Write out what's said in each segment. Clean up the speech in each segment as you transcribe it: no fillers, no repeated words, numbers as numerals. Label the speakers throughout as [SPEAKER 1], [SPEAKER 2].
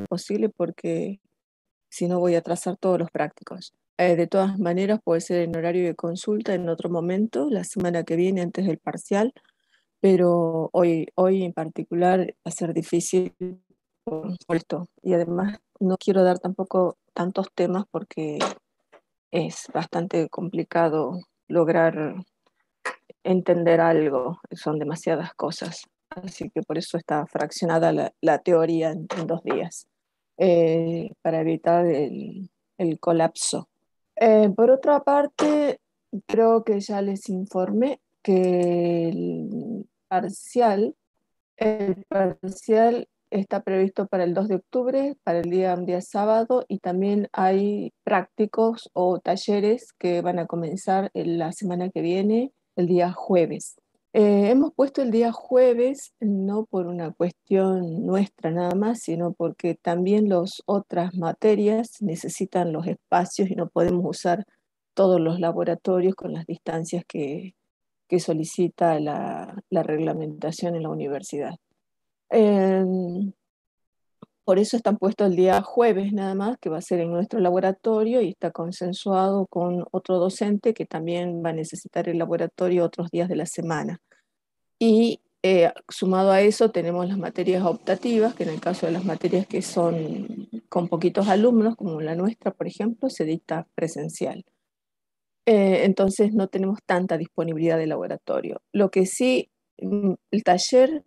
[SPEAKER 1] posible porque si no voy a atrasar todos los prácticos. De todas maneras, puede ser en horario de consulta en otro momento, la semana que viene antes del parcial, pero hoy en particular va a ser difícil por esto. Y además no quiero dar tampoco tantos temas porque es bastante complicado lograr entender algo, son demasiadas cosas. Así que por eso está fraccionada la teoría en 2 días, para evitar el colapso. Por otra parte, creo que ya les informé que el parcial está previsto para el 2 de octubre, para un día sábado, y también hay prácticos o talleres que van a comenzar en la semana que viene, el día jueves. Hemos puesto el día jueves no por una cuestión nuestra nada más, sino porque también las otras materias necesitan los espacios y no podemos usar todos los laboratorios con las distancias que solicita la reglamentación en la universidad. Eh, por eso están puestos el día jueves nada más, que va a ser en nuestro laboratorio y está consensuado con otro docente que también va a necesitar el laboratorio otros días de la semana. Y sumado a eso tenemos las materias optativas, que en el caso de las materias que son con poquitos alumnos, como la nuestra, por ejemplo, se dicta presencial. Entonces no tenemos tanta disponibilidad de laboratorio. Lo que sí, el taller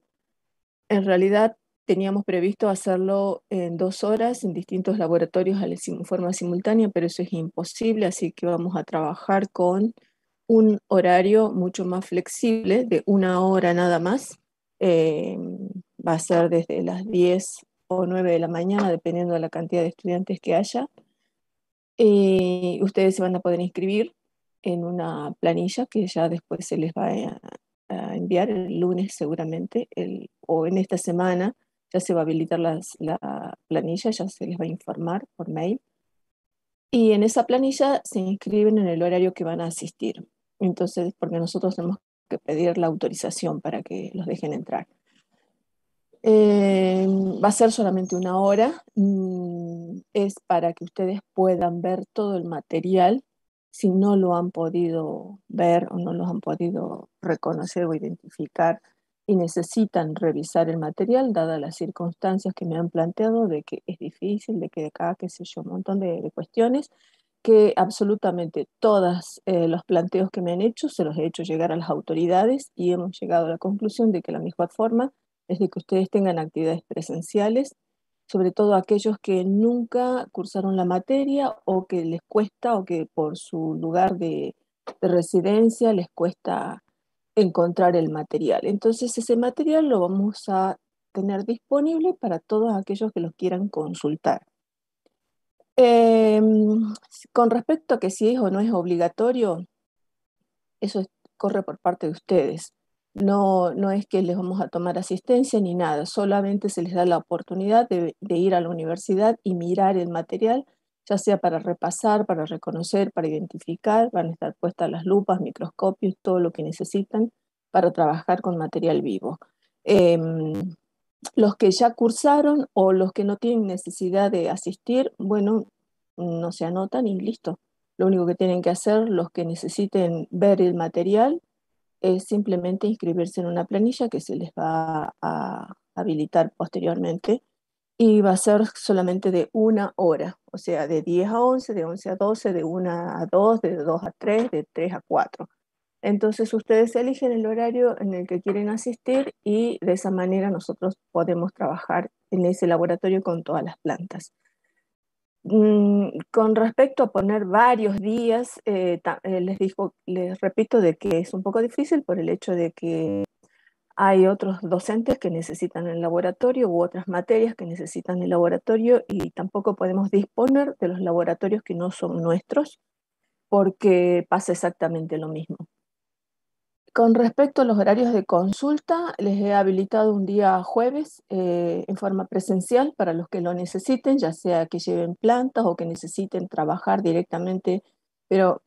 [SPEAKER 1] en realidad teníamos previsto hacerlo en 2 horas en distintos laboratorios en forma simultánea, pero eso es imposible, así que vamos a trabajar con un horario mucho más flexible, de 1 hora nada más. Eh, Va a ser desde las 10 o 9 de la mañana, dependiendo de la cantidad de estudiantes que haya. Ustedes se van a poder inscribir en una planilla que ya después se les va a enviar el lunes seguramente, o en esta semana ya se va a habilitar la planilla, ya se les va a informar por mail. Y en esa planilla se inscriben en el horario que van a asistir. Entonces, porque nosotros tenemos que pedir la autorización para que los dejen entrar. Eh, Va a ser solamente 1 hora. Es para que ustedes puedan ver todo el material. Si no lo han podido ver o no lo han podido reconocer o identificar y necesitan revisar el material, dadas las circunstancias que me han planteado de que es difícil, de que de acá, qué sé yo, un montón de cuestiones, que absolutamente todos los planteos que me han hecho se los he hecho llegar a las autoridades y hemos llegado a la conclusión de que la mejor forma es de que ustedes tengan actividades presenciales, sobre todo aquellos que nunca cursaron la materia o que les cuesta o que por su lugar de residencia les cuesta encontrar el material. Entonces ese material lo vamos a tener disponible para todos aquellos que los quieran consultar. Eh, con respecto a que si es o no es obligatorio, eso corre por parte de ustedes. No, no es que les vamos a tomar asistencia ni nada, solamente se les da la oportunidad de ir a la universidad y mirar el material, ya sea para repasar, para reconocer, para identificar, van a estar puestas las lupas, microscopios, todo lo que necesitan para trabajar con material vivo. Los que ya cursaron o los que no tienen necesidad de asistir, bueno, no se anotan y listo. Lo único que tienen que hacer los que necesiten ver el material es simplemente inscribirse en una planilla que se les va a habilitar posteriormente y va a ser solamente de 1 hora, o sea, de 10 a 11, de 11 a 12, de 1 a 2, de 2 a 3, de 3 a 4. Entonces ustedes eligen el horario en el que quieren asistir y de esa manera nosotros podemos trabajar en ese laboratorio con todas las plantas. Con respecto a poner varios días, les repito de que es un poco difícil por el hecho de que hay otros docentes que necesitan el laboratorio u otras materias que necesitan el laboratorio y tampoco podemos disponer de los laboratorios que no son nuestros porque pasa exactamente lo mismo. Con respecto a los horarios de consulta, les he habilitado un día jueves en forma presencial para los que lo necesiten, ya sea que lleven plantas o que necesiten trabajar directamente, pero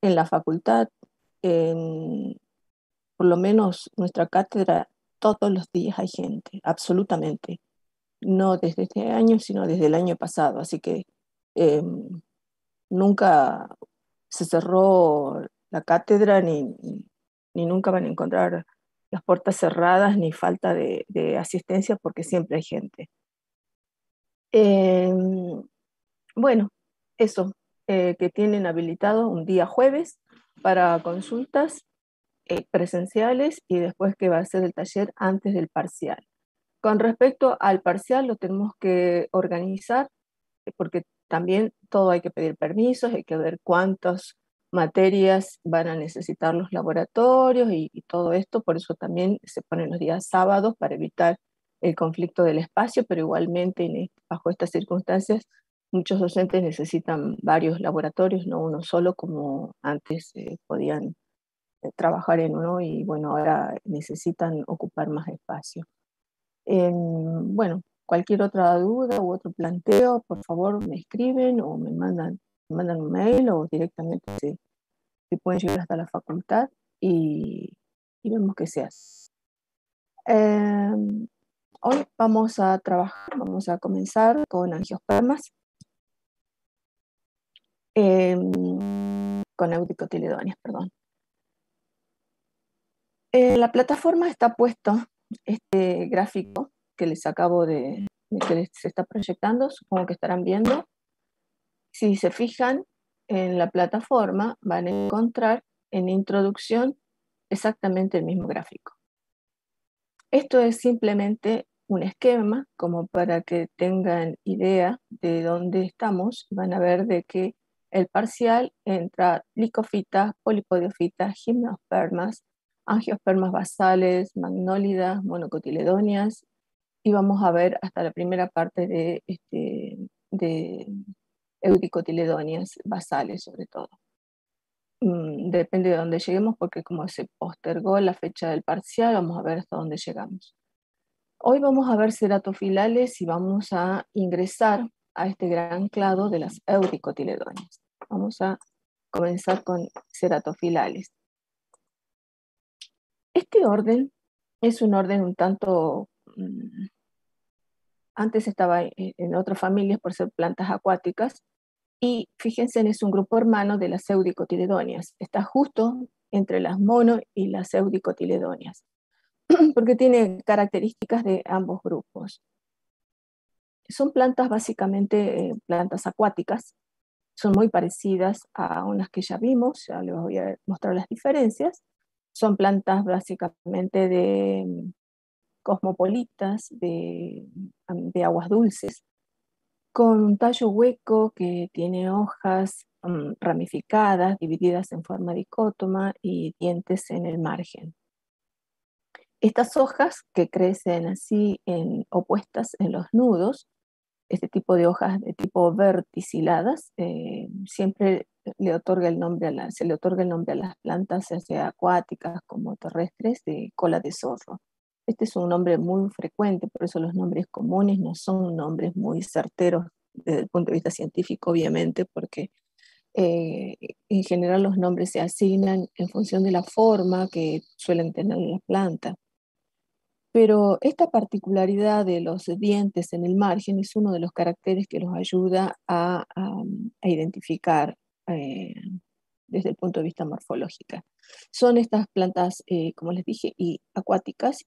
[SPEAKER 1] en la facultad, en, por lo menos nuestra cátedra, todos los días hay gente, absolutamente. no desde este año, sino desde el año pasado, así que eh, nunca se cerró la cátedra ni nunca van a encontrar las puertas cerradas ni falta de asistencia porque siempre hay gente. Eh, bueno, eso, que tienen habilitado un día jueves para consultas presenciales y después que va a ser el taller antes del parcial. Con respecto al parcial, lo tenemos que organizar porque también todo hay que pedir permisos, hay que ver cuántas materias van a necesitar los laboratorios y todo esto, por eso también se ponen los días sábados para evitar el conflicto del espacio, pero igualmente bajo estas circunstancias muchos docentes necesitan varios laboratorios, no uno solo como antes podían trabajar en uno y bueno, ahora necesitan ocupar más espacio. Bueno, cualquier otra duda u otro planteo, por favor me escriben o me mandan un mail o directamente se pueden llegar hasta la facultad y vemos qué se hace. Hoy vamos a trabajar, vamos a comenzar con angiospermas, con euticotiledonias, perdón. En la plataforma está puesto este gráfico que les acabo que se está proyectando, supongo que estarán viendo. Si se fijan en la plataforma, van a encontrar en introducción exactamente el mismo gráfico. Esto es simplemente un esquema como para que tengan idea de dónde estamos. Van a ver de que el parcial entra licofitas, polipodiofitas, gimnospermas, angiospermas basales, magnólidas, monocotiledonias, y vamos a ver hasta la primera parte de euticotiledonias basales sobre todo. Depende de dónde lleguemos porque como se postergó la fecha del parcial, vamos a ver hasta dónde llegamos. Hoy vamos a ver ceratofilales y vamos a ingresar a este gran clado de las euticotiledonias. Vamos a comenzar con ceratofilales. Este orden es un orden un tanto... antes estaba en otras familias por ser plantas acuáticas, y fíjense, es un grupo hermano de las eudicotiledonias. Está justo entre las mono y las eudicotiledonias, porque tiene características de ambos grupos. Son plantas básicamente plantas acuáticas, son muy parecidas a unas que ya vimos, ya les voy a mostrar las diferencias. Son plantas básicamente de cosmopolitas, de aguas dulces, con un tallo hueco que tiene hojas ramificadas, divididas en forma dicótoma y dientes en el margen. Estas hojas que crecen así opuestas en los nudos, este tipo de hojas de tipo verticiladas, siempre le otorga el nombre se le otorga el nombre a las plantas, ya sea acuáticas como terrestres, de cola de zorro. Este es un nombre muy frecuente, por eso los nombres comunes no son nombres muy certeros desde el punto de vista científico, obviamente, porque en general los nombres se asignan en función de la forma que suelen tener las plantas. Pero esta particularidad de los dientes en el margen es uno de los caracteres que los ayuda a identificar eh, desde el punto de vista morfológico. Son estas plantas, como les dije, y acuáticas,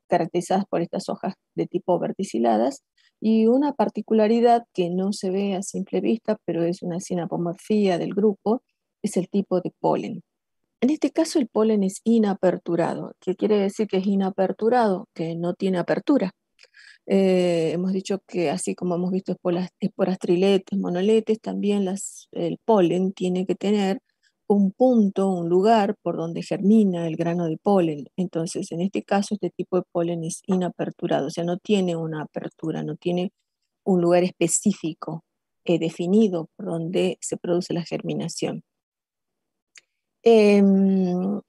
[SPEAKER 1] caracterizadas por estas hojas de tipo verticiladas, y una particularidad que no se ve a simple vista, pero es una sinapomorfía del grupo, es el tipo de polen. En este caso el polen es inaperturado. ¿Qué quiere decir que es inaperturado? Que no tiene apertura. Hemos dicho que así como hemos visto esporas triletes, monoletes, también el polen tiene que tener un punto, un lugar por donde germina el grano de polen. Entonces, en este caso, este tipo de polen es inaperturado, o sea, no tiene una apertura, no tiene un lugar específico definido por donde se produce la germinación.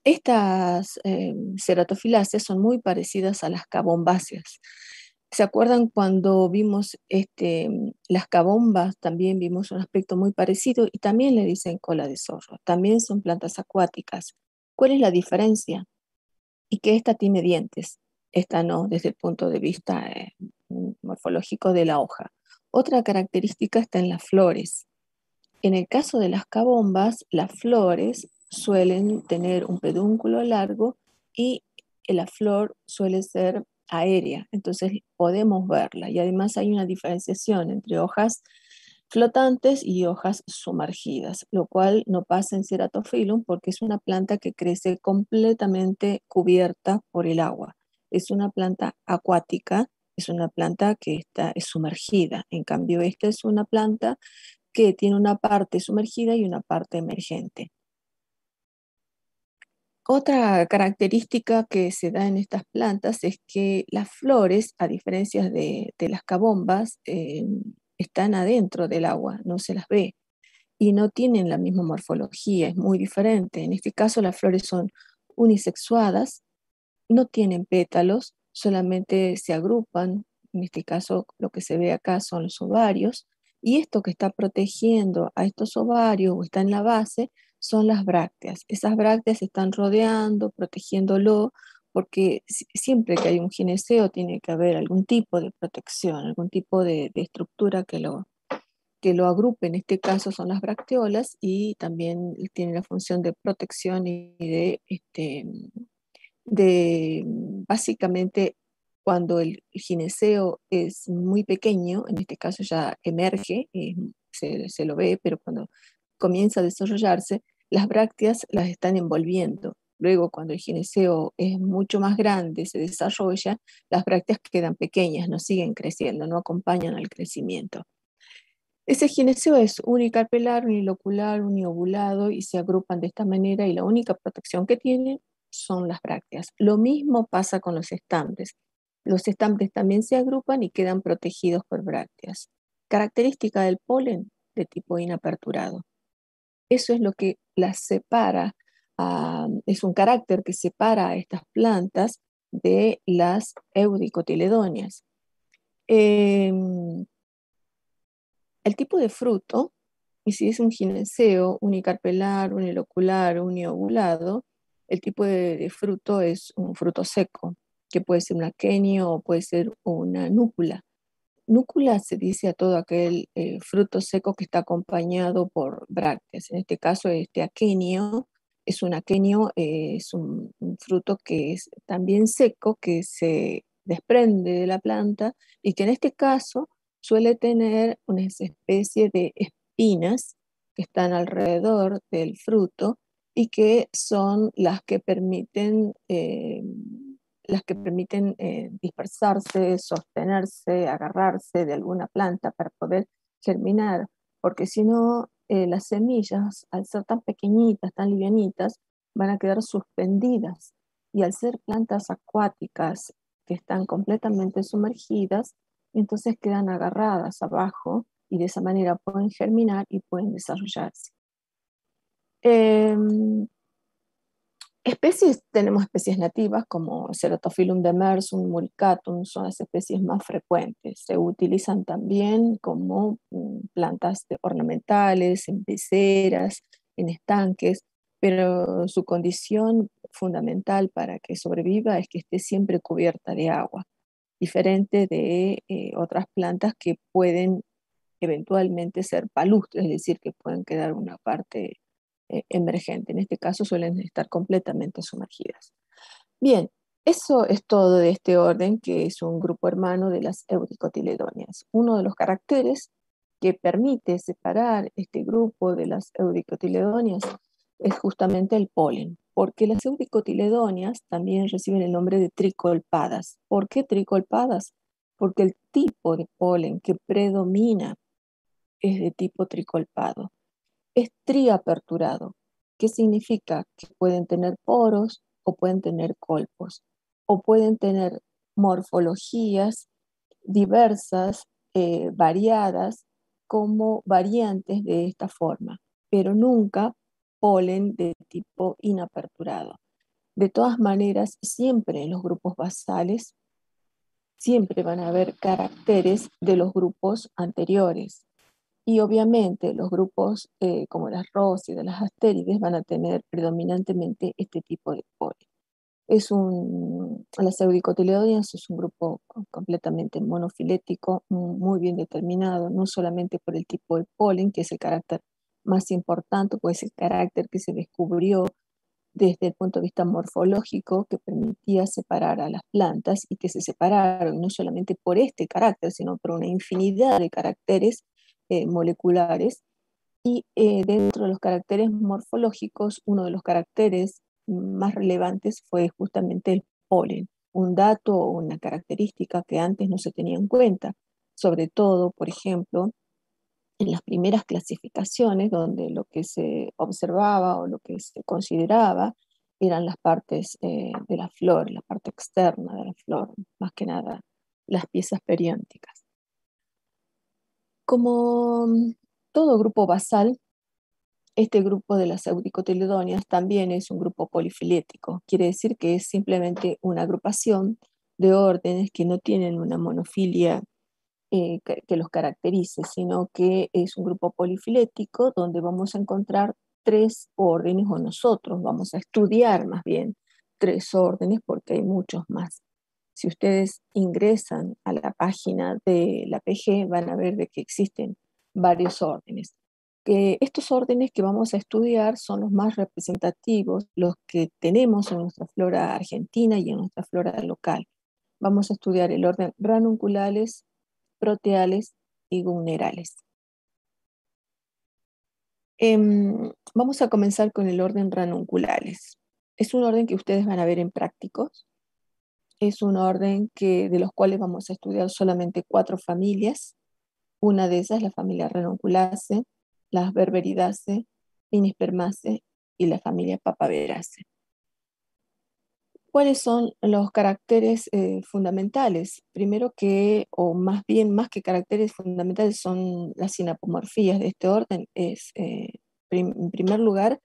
[SPEAKER 1] Estas ceratofiláceas son muy parecidas a las cabombáceas. ¿Se acuerdan cuando vimos las cabombas? También vimos un aspecto muy parecido y también le dicen cola de zorro. También son plantas acuáticas. ¿Cuál es la diferencia? Y que esta tiene dientes. esta no, desde el punto de vista morfológico de la hoja. Otra característica está en las flores. En el caso de las cabombas, las flores suelen tener un pedúnculo largo y la flor suele ser aérea, entonces podemos verla. Y además hay una diferenciación entre hojas flotantes y hojas sumergidas, lo cual no pasa en Ceratophyllum porque es una planta que crece completamente cubierta por el agua. Es una planta acuática, es una planta que es sumergida. En cambio, esta es una planta que tiene una parte sumergida y una parte emergente. Otra característica que se da en estas plantas es que las flores, a diferencia de las cabombas, están adentro del agua, no se las ve y no tienen la misma morfología, es muy diferente. En este caso las flores son unisexuadas, no tienen pétalos, solamente se agrupan. En este caso lo que se ve acá son los ovarios, y esto que está protegiendo a estos ovarios o está en la base son las brácteas. Esas brácteas están rodeando, protegiéndolo, porque siempre que hay un gineceo tiene que haber algún tipo de protección, algún tipo de estructura que lo agrupe. En este caso son las bracteolas, y también tiene la función de protección y de básicamente cuando el gineceo es muy pequeño, en este caso ya emerge, se lo ve, pero cuando comienza a desarrollarse, las brácteas las están envolviendo. Luego, cuando el gineceo es mucho más grande, se desarrolla, las brácteas quedan pequeñas, no siguen creciendo, no acompañan al crecimiento. Ese gineceo es unicarpelar, unilocular, uniovulado, y se agrupan de esta manera, y la única protección que tienen son las brácteas. Lo mismo pasa con los estambres. Los estambres también se agrupan y quedan protegidos por brácteas. Característica del polen de tipo inaperturado. Eso es lo que las separa, es un carácter que separa a estas plantas de las eudicotiledóneas. Em, el tipo de fruto, y si es un gineceo, unicarpelar, unilocular, uniovulado, el tipo de fruto es un fruto seco, que puede ser un aquenio o puede ser una núcula. Núcula se dice a todo aquel fruto seco que está acompañado por brácteas. En este caso, este aquenio es un aquenio, es un fruto que es también seco, que se desprende de la planta y que en este caso suele tener una especie de espinas que están alrededor del fruto y que son las que permiten dispersarse, sostenerse, agarrarse de alguna planta para poder germinar, porque si no, las semillas, al ser tan pequeñitas, tan livianitas, van a quedar suspendidas, y al ser plantas acuáticas que están completamente sumergidas, entonces quedan agarradas abajo y de esa manera pueden germinar y pueden desarrollarse. Em, Especies, tenemos especies nativas como Ceratophyllum demersum, Muricatum, son las especies más frecuentes. Se utilizan también como plantas ornamentales, en peceras, en estanques, pero su condición fundamental para que sobreviva es que esté siempre cubierta de agua, diferente de otras plantas que pueden eventualmente ser palustres, es decir, que pueden quedar una parte emergente. En este caso suelen estar completamente sumergidas. Bien, eso es todo de este orden, que es un grupo hermano de las eudicotiledóneas. Uno de los caracteres que permite separar este grupo de las eudicotiledóneas es justamente el polen, porque las eudicotiledóneas también reciben el nombre de tricolpadas. ¿Por qué tricolpadas? Porque el tipo de polen que predomina es de tipo tricolpado. Es triaperturado. ¿Qué significa? Que pueden tener poros o pueden tener colpos o pueden tener morfologías diversas, variadas, como variantes de esta forma, pero nunca polen de tipo inaperturado. De todas maneras, siempre en los grupos basales, siempre van a haber caracteres de los grupos anteriores. Y obviamente los grupos como las rosidas, las astérides, van a tener predominantemente este tipo de polen. Las eudicotiledóneas es un grupo completamente monofilético, muy bien determinado, no solamente por el tipo de polen, que es el carácter más importante, pues el carácter que se descubrió desde el punto de vista morfológico, que permitía separar a las plantas y que se separaron no solamente por este carácter, sino por una infinidad de caracteres moleculares. Y dentro de los caracteres morfológicos, uno de los caracteres más relevantes fue justamente el polen, un dato o una característica que antes no se tenía en cuenta, sobre todo, por ejemplo, en las primeras clasificaciones, donde lo que se observaba o lo que se consideraba eran las partes de la flor, la parte externa de la flor, más que nada las piezas periónticas. Como todo grupo basal, este grupo de las eudicotiledóneas también es un grupo polifilético, quiere decir que es simplemente una agrupación de órdenes que no tienen una monofilia que los caracterice, sino que es un grupo polifilético donde vamos a encontrar tres órdenes, o nosotros vamos a estudiar más bien tres órdenes porque hay muchos más. Si ustedes ingresan a la página de la PG, van a ver de que existen varios órdenes. Estos órdenes que vamos a estudiar son los más representativos, los que tenemos en nuestra flora argentina y en nuestra flora local. Vamos a estudiar el orden Ranunculares, Proteales y Gunnerares. Vamos a comenzar con el orden Ranunculares. Es un orden que ustedes van a ver en prácticos. Es un orden de los cuales vamos a estudiar solamente 4 familias. Una de esas es la familia Ranunculaceae, las Berberidaceae, Linispermaceae y la familia Papaveraceae. ¿Cuáles son los caracteres fundamentales? Primero o más bien, más que caracteres fundamentales, son las sinapomorfías de este orden. En primer lugar,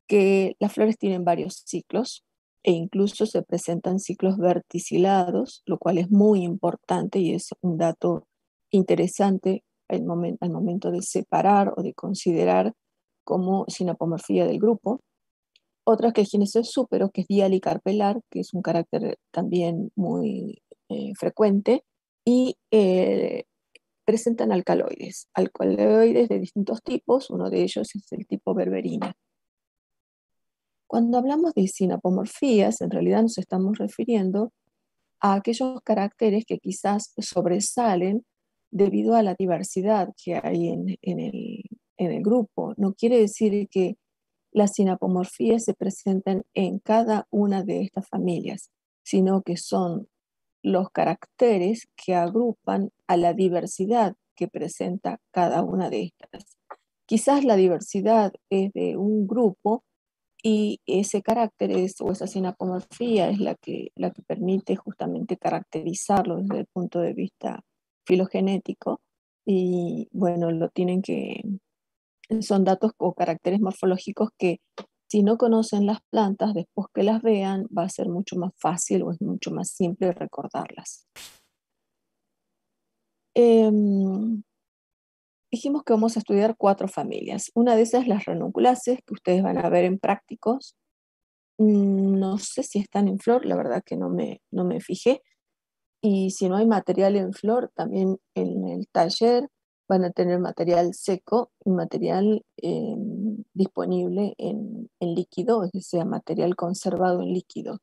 [SPEAKER 1] que las flores tienen varios ciclos e incluso se presentan ciclos verticilados, lo cual es muy importante y es un dato interesante al momento de separar o de considerar como sinapomorfía del grupo. Otra que es gineceo súpero, que es dialicarpelar, que es un carácter también muy frecuente, y presentan alcaloides de distintos tipos, uno de ellos es el tipo berberina. Cuando hablamos de sinapomorfías, en realidad nos estamos refiriendo a aquellos caracteres que quizás sobresalen debido a la diversidad que hay en el grupo. No quiere decir que las sinapomorfías se presentan en cada una de estas familias, sino que son los caracteres que agrupan a la diversidad que presenta cada una de estas. Quizás la diversidad es de un grupo y ese carácter o esa sinapomorfía es la que permite justamente caracterizarlo desde el punto de vista filogenético. Y bueno, son datos o caracteres morfológicos que si no conocen las plantas, después que las vean, va a ser mucho más fácil o es mucho más simple recordarlas. Dijimos que vamos a estudiar 4 familias. Una de esas es las ranunculaceae, que ustedes van a ver en prácticos. No sé si están en flor, la verdad que no me fijé. Y si no hay material en flor, también en el taller van a tener material seco y material disponible en líquido, es decir, material conservado en líquido.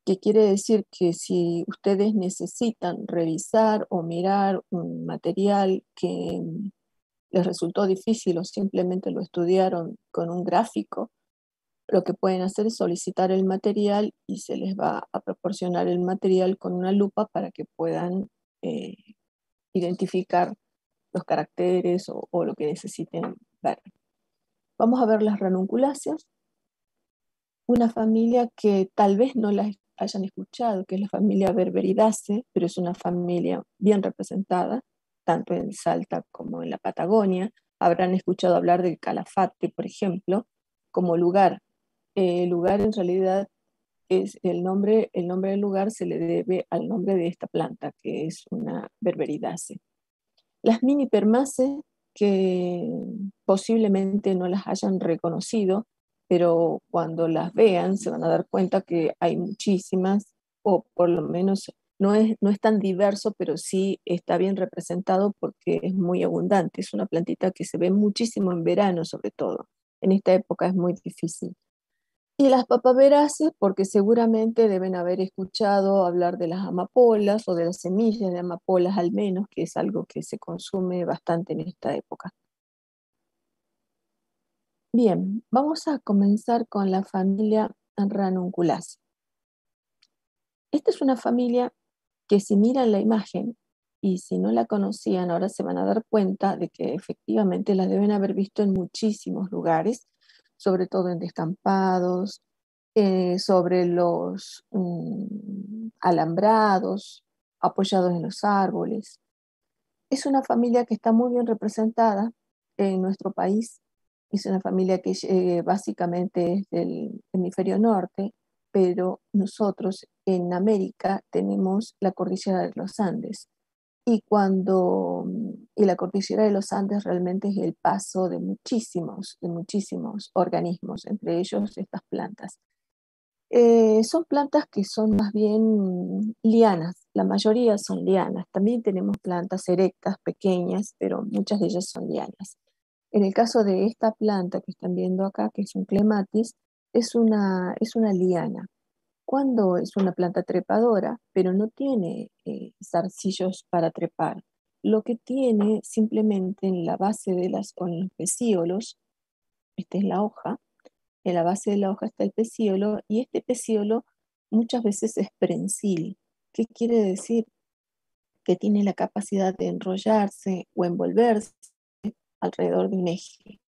[SPEAKER 1] Que quiere decir que si ustedes necesitan revisar o mirar un material que les resultó difícil o simplemente lo estudiaron con un gráfico, lo que pueden hacer es solicitar el material y se les va a proporcionar el material con una lupa para que puedan eh, identificar los caracteres o lo que necesiten ver. Vamos a ver las ranunculáceas, una familia que tal vez no la hayan escuchado, que es la familia Berberidaceae, pero es una familia bien representada, tanto en Salta como en la Patagonia. Habrán escuchado hablar del Calafate, por ejemplo, como lugar. El lugar en realidad es el nombre del lugar se le debe al nombre de esta planta, que es una Berberidaceae. Las mini permaceae, que posiblemente no las hayan reconocido, pero cuando las vean se van a dar cuenta que hay muchísimas, o por lo menos no es tan diverso, pero sí está bien representado porque es muy abundante. Es una plantita que se ve muchísimo en verano, sobre todo. En esta época es muy difícil. Y las papaveraces, porque seguramente deben haber escuchado hablar de las amapolas o de las semillas de amapolas al menos, que es algo que se consume bastante en esta época. Bien, vamos a comenzar con la familia Ranunculaceae. Esta es una familia que si miran la imagen y si no la conocían, ahora se van a dar cuenta de que efectivamente la deben haber visto en muchísimos lugares, sobre todo en descampados, sobre los alambrados, apoyados en los árboles. Es una familia que está muy bien representada en nuestro país. Es una familia que básicamente es del hemisferio norte, pero nosotros en América tenemos la cordillera de los Andes. Y la cordillera de los Andes realmente es el paso de muchísimos organismos, entre ellos estas plantas. Son plantas que son más bien lianas, la mayoría son lianas. También tenemos plantas erectas, pequeñas, pero muchas de ellas son lianas. En el caso de esta planta que están viendo acá, que es un clematis, es una liana. Cuando es una planta trepadora, pero no tiene zarcillos para trepar. Lo que tiene simplemente en la base o en los pecíolos, esta es la hoja, en la base de la hoja está el pecíolo y este pecíolo muchas veces es prensil. ¿Qué quiere decir? Que tiene la capacidad de enrollarse o envolverse alrededor de un eje.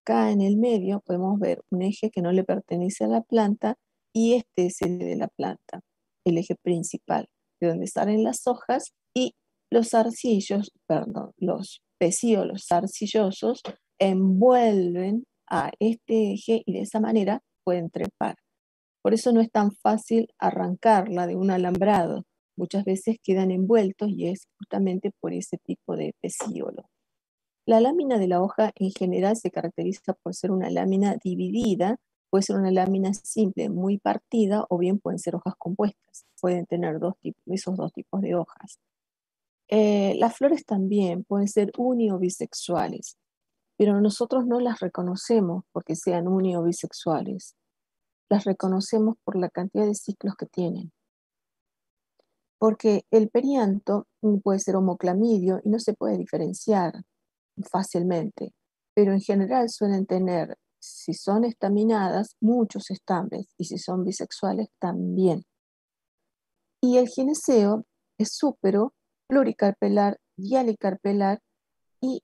[SPEAKER 1] Acá en el medio podemos ver un eje que no le pertenece a la planta y este es el de la planta, el eje principal, de donde salen las hojas y los zarcillos, perdón, los pecíolos zarcillosos envuelven a este eje y de esa manera pueden trepar. Por eso no es tan fácil arrancarla de un alambrado. Muchas veces quedan envueltos y es justamente por ese tipo de pecíolo. La lámina de la hoja en general se caracteriza por ser una lámina dividida, puede ser una lámina simple, muy partida, o bien pueden ser hojas compuestas. Pueden tener esos dos tipos de hojas. Las flores también pueden ser uni o bisexuales, pero nosotros no las reconocemos porque sean uni o bisexuales. Las reconocemos por la cantidad de ciclos que tienen. Porque el perianto puede ser homoclamidio y no se puede diferenciar fácilmente, pero en general suelen tener, si son estaminadas, muchos estambres y si son bisexuales también. Y el gineceo es súpero, pluricarpelar, dialicarpelar y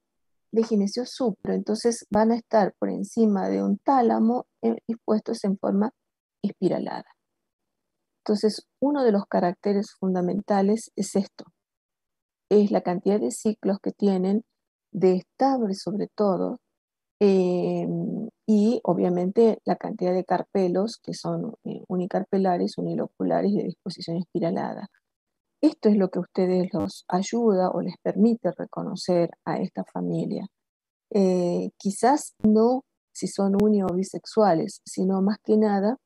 [SPEAKER 1] de gineceo súpero, entonces van a estar por encima de un tálamo dispuestos en forma espiralada. Entonces, uno de los caracteres fundamentales es esto, es la cantidad de ciclos que tienen, de estambres sobre todo, eh, y obviamente la cantidad de carpelos que son unicarpelares, uniloculares y de disposición espiralada. Esto es lo que a ustedes los ayuda o les permite reconocer a esta familia. Quizás no si son uni o bisexuales, sino más que nada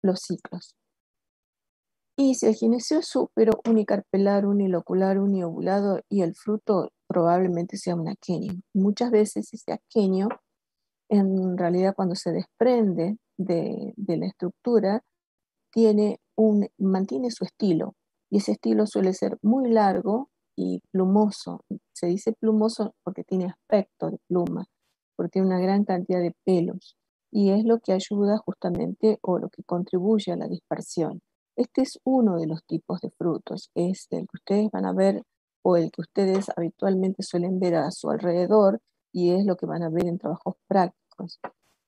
[SPEAKER 1] los ciclos. Y si el gineceo es súpero, unicarpelar, unilocular, uniovulado y el fruto probablemente sea un aquenio. Muchas veces ese aquenio, en realidad cuando se desprende de la estructura, mantiene su estilo. Y ese estilo suele ser muy largo y plumoso. Se dice plumoso porque tiene aspecto de pluma, porque tiene una gran cantidad de pelos. Y es lo que ayuda justamente o lo que contribuye a la dispersión. Este es uno de los tipos de frutos, es el que ustedes van a ver o el que ustedes habitualmente suelen ver a su alrededor y es lo que van a ver en trabajos prácticos.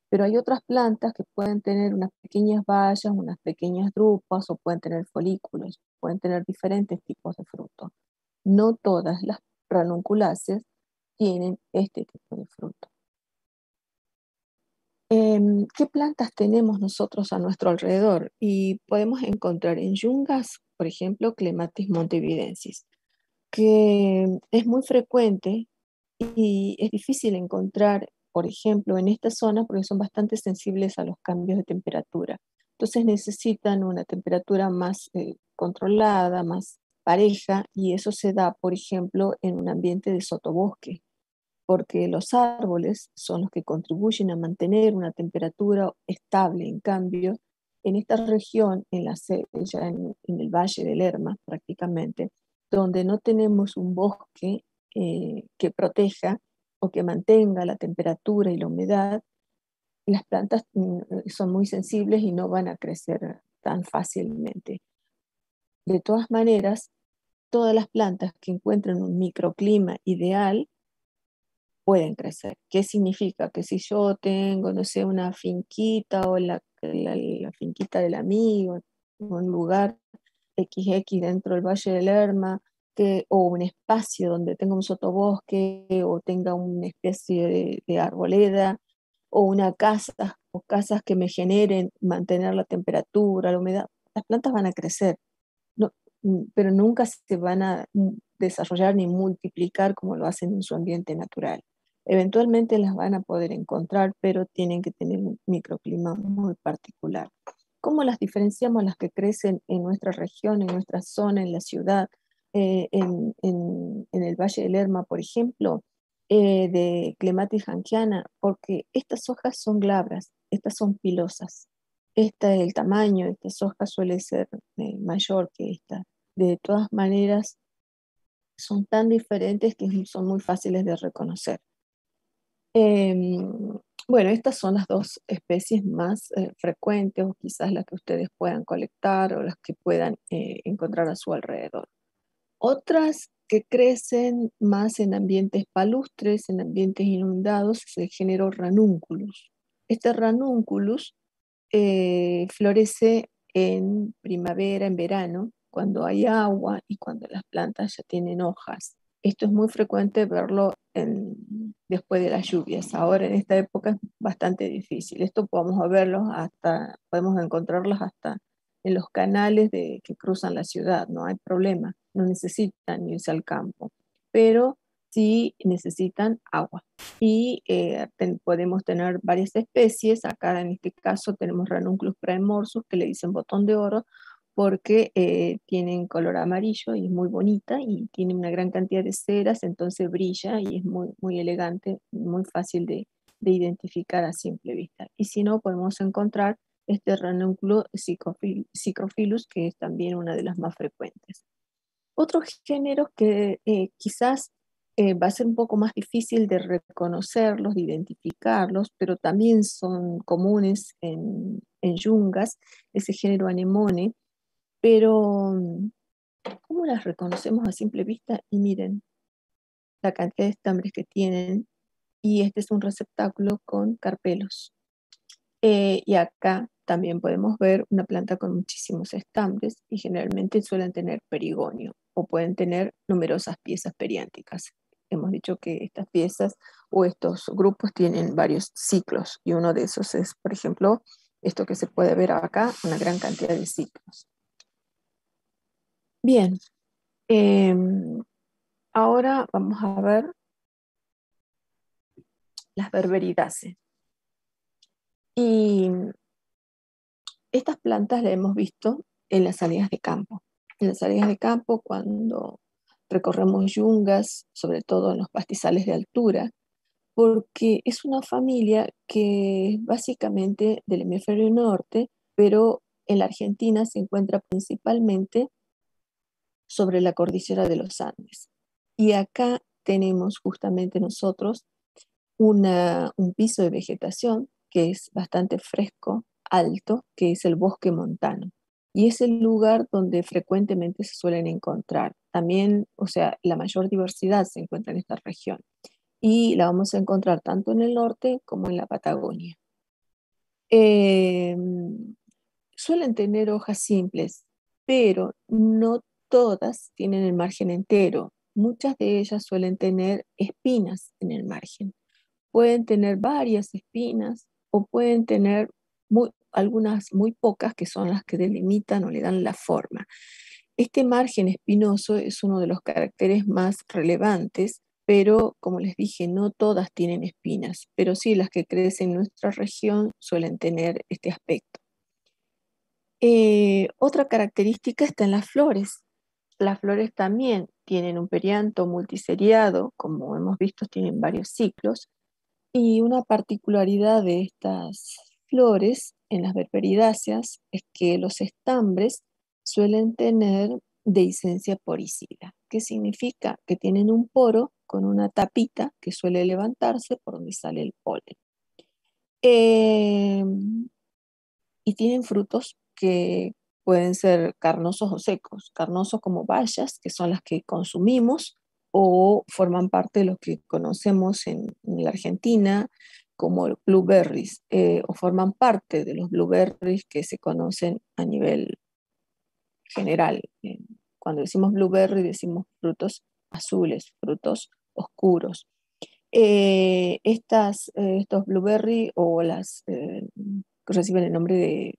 [SPEAKER 1] Pero hay otras plantas que pueden tener unas pequeñas bayas, unas pequeñas drupas o pueden tener folículos, pueden tener diferentes tipos de fruto. No todas las ranunculaceae tienen este tipo de fruto. ¿Qué plantas tenemos nosotros a nuestro alrededor? Y podemos encontrar en yungas, por ejemplo, Clematis montevidensis, que es muy frecuente y es difícil encontrar por ejemplo, en estas zonas porque son bastante sensibles a los cambios de temperatura. Entonces necesitan una temperatura más controlada, más pareja, y eso se da, por ejemplo, en un ambiente de sotobosque, porque los árboles son los que contribuyen a mantener una temperatura estable. En cambio, en esta región, ya en el Valle del Lerma prácticamente, donde no tenemos un bosque que proteja o que mantenga la temperatura y la humedad, las plantas son muy sensibles y no van a crecer tan fácilmente. De todas maneras, todas las plantas que encuentren un microclima ideal pueden crecer. ¿Qué significa? Que si yo tengo, no sé, una finquita o la finquita del amigo, un lugar XX dentro del Valle del Lerma, o un espacio donde tenga un sotobosque o tenga una especie de arboleda, o una casa o casas que me generen mantener la temperatura, la humedad, las plantas van a crecer, no, pero nunca se van a desarrollar ni multiplicar como lo hacen en su ambiente natural. Eventualmente las van a poder encontrar, pero tienen que tener un microclima muy particular. ¿Cómo las diferenciamos las que crecen en nuestra región, en nuestra zona, en la ciudad, en el Valle del Lerma, por ejemplo, de Clematis hankiana? Porque estas hojas son glabras, estas son pilosas. El tamaño de estas hojas suele ser mayor que esta. De todas maneras, son tan diferentes que son muy fáciles de reconocer. Bueno, estas son las dos especies más frecuentes, o quizás las que ustedes puedan colectar o las que puedan encontrar a su alrededor. Otras que crecen más en ambientes palustres, en ambientes inundados, es el género Ranunculus. Este Ranunculus florece en primavera, en verano, cuando hay agua y cuando las plantas ya tienen hojas. Esto es muy frecuente verlo después de las lluvias. Ahora en esta época es bastante difícil. Esto podemos encontrarlos hasta en los canales que cruzan la ciudad, no hay problema, no necesitan irse al campo, pero sí necesitan agua. Y podemos tener varias especies. Acá en este caso tenemos Ranunculus praemorsus, que le dicen botón de oro, porque tienen color amarillo y es muy bonita y tiene una gran cantidad de ceras, entonces brilla y es muy, muy elegante, muy fácil de identificar a simple vista. Y si no, podemos encontrar este Ranunculus psicrophyllus, que es también una de las más frecuentes. Otros géneros que quizás va a ser un poco más difícil de reconocerlos, de identificarlos, pero también son comunes en yungas, ese género Anemone, pero ¿cómo las reconocemos a simple vista? Y miren la cantidad de estambres que tienen, y este es un receptáculo con carpelos. Y acá también podemos ver una planta con muchísimos estambres y generalmente suelen tener perigonio o pueden tener numerosas piezas periánticas. Hemos dicho que estas piezas o estos grupos tienen varios ciclos y uno de esos es, por ejemplo, esto que se puede ver acá, una gran cantidad de ciclos. Bien, ahora vamos a ver las berberidáceas. Y estas plantas las hemos visto en las salidas de campo. En las salidas de campo, cuando recorremos yungas, sobre todo en los pastizales de altura, porque es una familia que es básicamente del hemisferio norte, pero en la Argentina se encuentra principalmente sobre la cordillera de los Andes. Y acá tenemos justamente nosotros un piso de vegetación que es bastante fresco, alto, que es el bosque montano. Y es el lugar donde frecuentemente se suelen encontrar. También, o sea, la mayor diversidad se encuentra en esta región. Y la vamos a encontrar tanto en el norte como en la Patagonia. Eh, Suelen tener hojas simples, pero no todas tienen el margen entero. Muchas de ellas suelen tener espinas en el margen. Pueden tener varias espinas o pueden tener algunas muy pocas que son las que delimitan o le dan la forma. Este margen espinoso es uno de los caracteres más relevantes, pero como les dije, no todas tienen espinas, pero sí las que crecen en nuestra región suelen tener este aspecto. Otra característica está en las flores. Las flores también tienen un perianto multiseriado, como hemos visto, tienen varios ciclos, y una particularidad de estas flores en las berberidáceas es que los estambres suelen tener dehiscencia poricida, que significa que tienen un poro con una tapita que suele levantarse por donde sale el polen. Eh, y tienen frutos que pueden ser carnosos o secos, carnosos como bayas, que son las que consumimos, o forman parte de los que conocemos en la Argentina como blueberries, o forman parte de los blueberries que se conocen a nivel general. Cuando decimos blueberry decimos frutos azules, frutos oscuros. Estos blueberry o las que reciben el nombre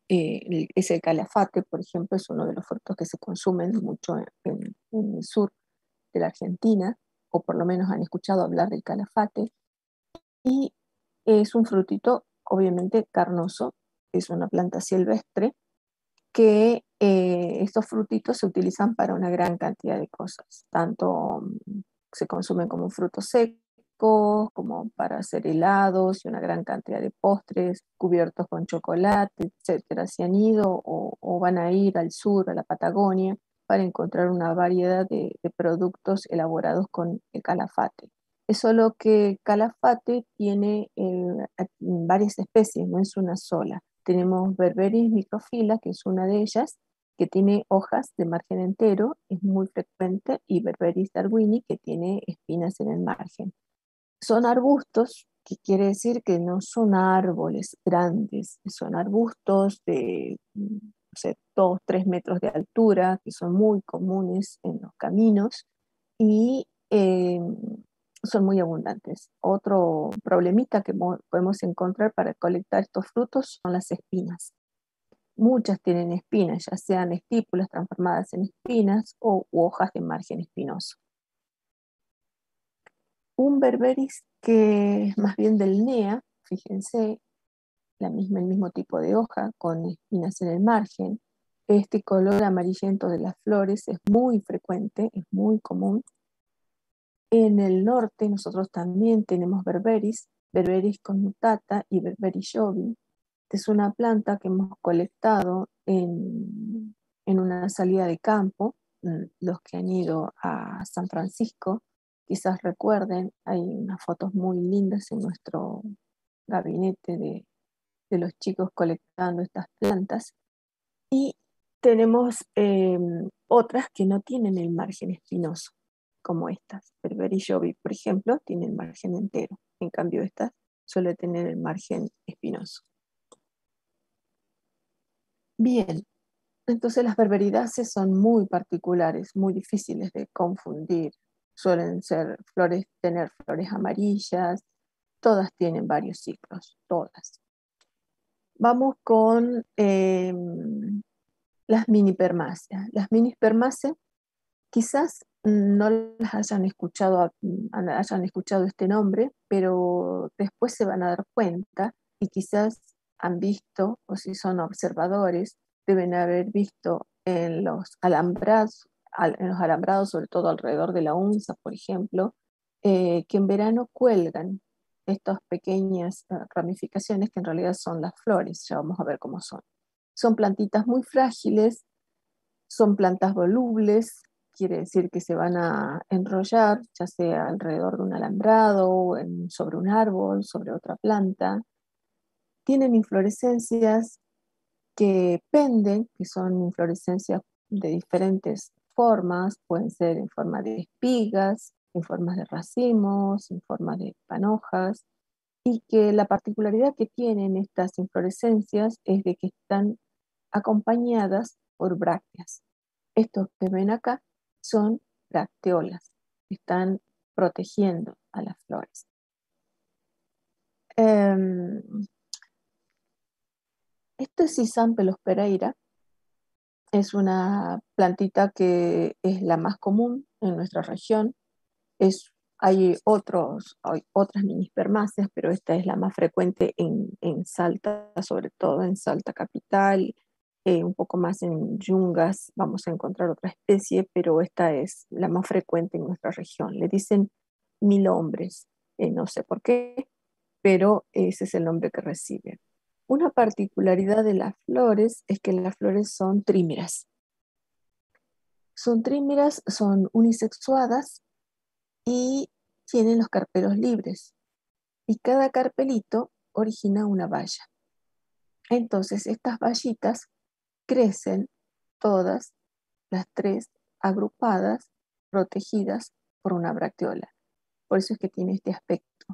[SPEAKER 1] es el calafate, por ejemplo, es uno de los frutos que se consumen mucho en el sur de la Argentina, o por lo menos han escuchado hablar del calafate, y es un frutito obviamente carnoso, es una planta silvestre que estos frutitos se utilizan para una gran cantidad de cosas, tanto se consumen como frutos secos, como para hacer helados y una gran cantidad de postres cubiertos con chocolate, etcétera. Si han ido o van a ir al sur, a la Patagonia, para encontrar una variedad de productos elaborados con el calafate. Es solo que calafate tiene varias especies, no es una sola. Tenemos Berberis microfila, que es una de ellas, que tiene hojas de margen entero, es muy frecuente, y Berberis darwini, que tiene espinas en el margen. Son arbustos, que quiere decir que no son árboles grandes, son arbustos de, no sé, 2, 3 metros de altura, que son muy comunes en los caminos y son muy abundantes. Otro problemita que podemos encontrar para colectar estos frutos son las espinas. Muchas tienen espinas, ya sean estípulas transformadas en espinas o hojas de margen espinoso. Un berberis que es más bien del NEA, fíjense, el mismo tipo de hoja con espinas en el margen. Este color amarillento de las flores es muy frecuente, es muy común. En el norte nosotros también tenemos berberis, berberis conmutata y berberis jovi. Es una planta que hemos colectado en una salida de campo. Los que han ido a San Francisco quizás recuerden, hay unas fotos muy lindas en nuestro gabinete de los chicos colectando estas plantas. Y tenemos otras que no tienen el margen espinoso, como estas. Berberi jovi, por ejemplo, tiene el margen entero. En cambio, estas suele tener el margen espinoso. Bien, entonces las berberidáceas son muy particulares, muy difíciles de confundir. Suelen tener flores amarillas, todas tienen varios ciclos, todas. Vamos con las minipermáceas. Las minipermáceas quizás no las hayan escuchado este nombre, pero después se van a dar cuenta y quizás han visto, o si son observadores, deben haber visto en los alambrados, sobre todo alrededor de la unza, por ejemplo, que en verano cuelgan estas pequeñas ramificaciones que en realidad son las flores, ya vamos a ver cómo son. Son plantitas muy frágiles, son plantas volubles, quiere decir que se van a enrollar, ya sea alrededor de un alambrado, sobre un árbol, sobre otra planta. Tienen inflorescencias que penden, que son inflorescencias de diferentes formas, pueden ser en forma de espigas, en forma de racimos, en forma de panojas, y que la particularidad que tienen estas inflorescencias es de que están acompañadas por brácteas. Estos que ven acá son bracteolas, están protegiendo a las flores. Esto es Cisampelus pereira, es una plantita que es la más común en nuestra región. Hay otras minispermáceas, pero esta es la más frecuente en Salta, sobre todo en Salta capital, un poco más en Yungas vamos a encontrar otra especie, pero esta es la más frecuente en nuestra región. Le dicen mil hombres, no sé por qué, pero ese es el nombre que recibe. Una particularidad de las flores es que las flores son trímeras. Son trímeras, son unisexuadas y tienen los carpelos libres. Y cada carpelito origina una baya. Entonces, estas bayitas crecen todas, las tres, agrupadas, protegidas por una bracteola. Por eso es que tiene este aspecto.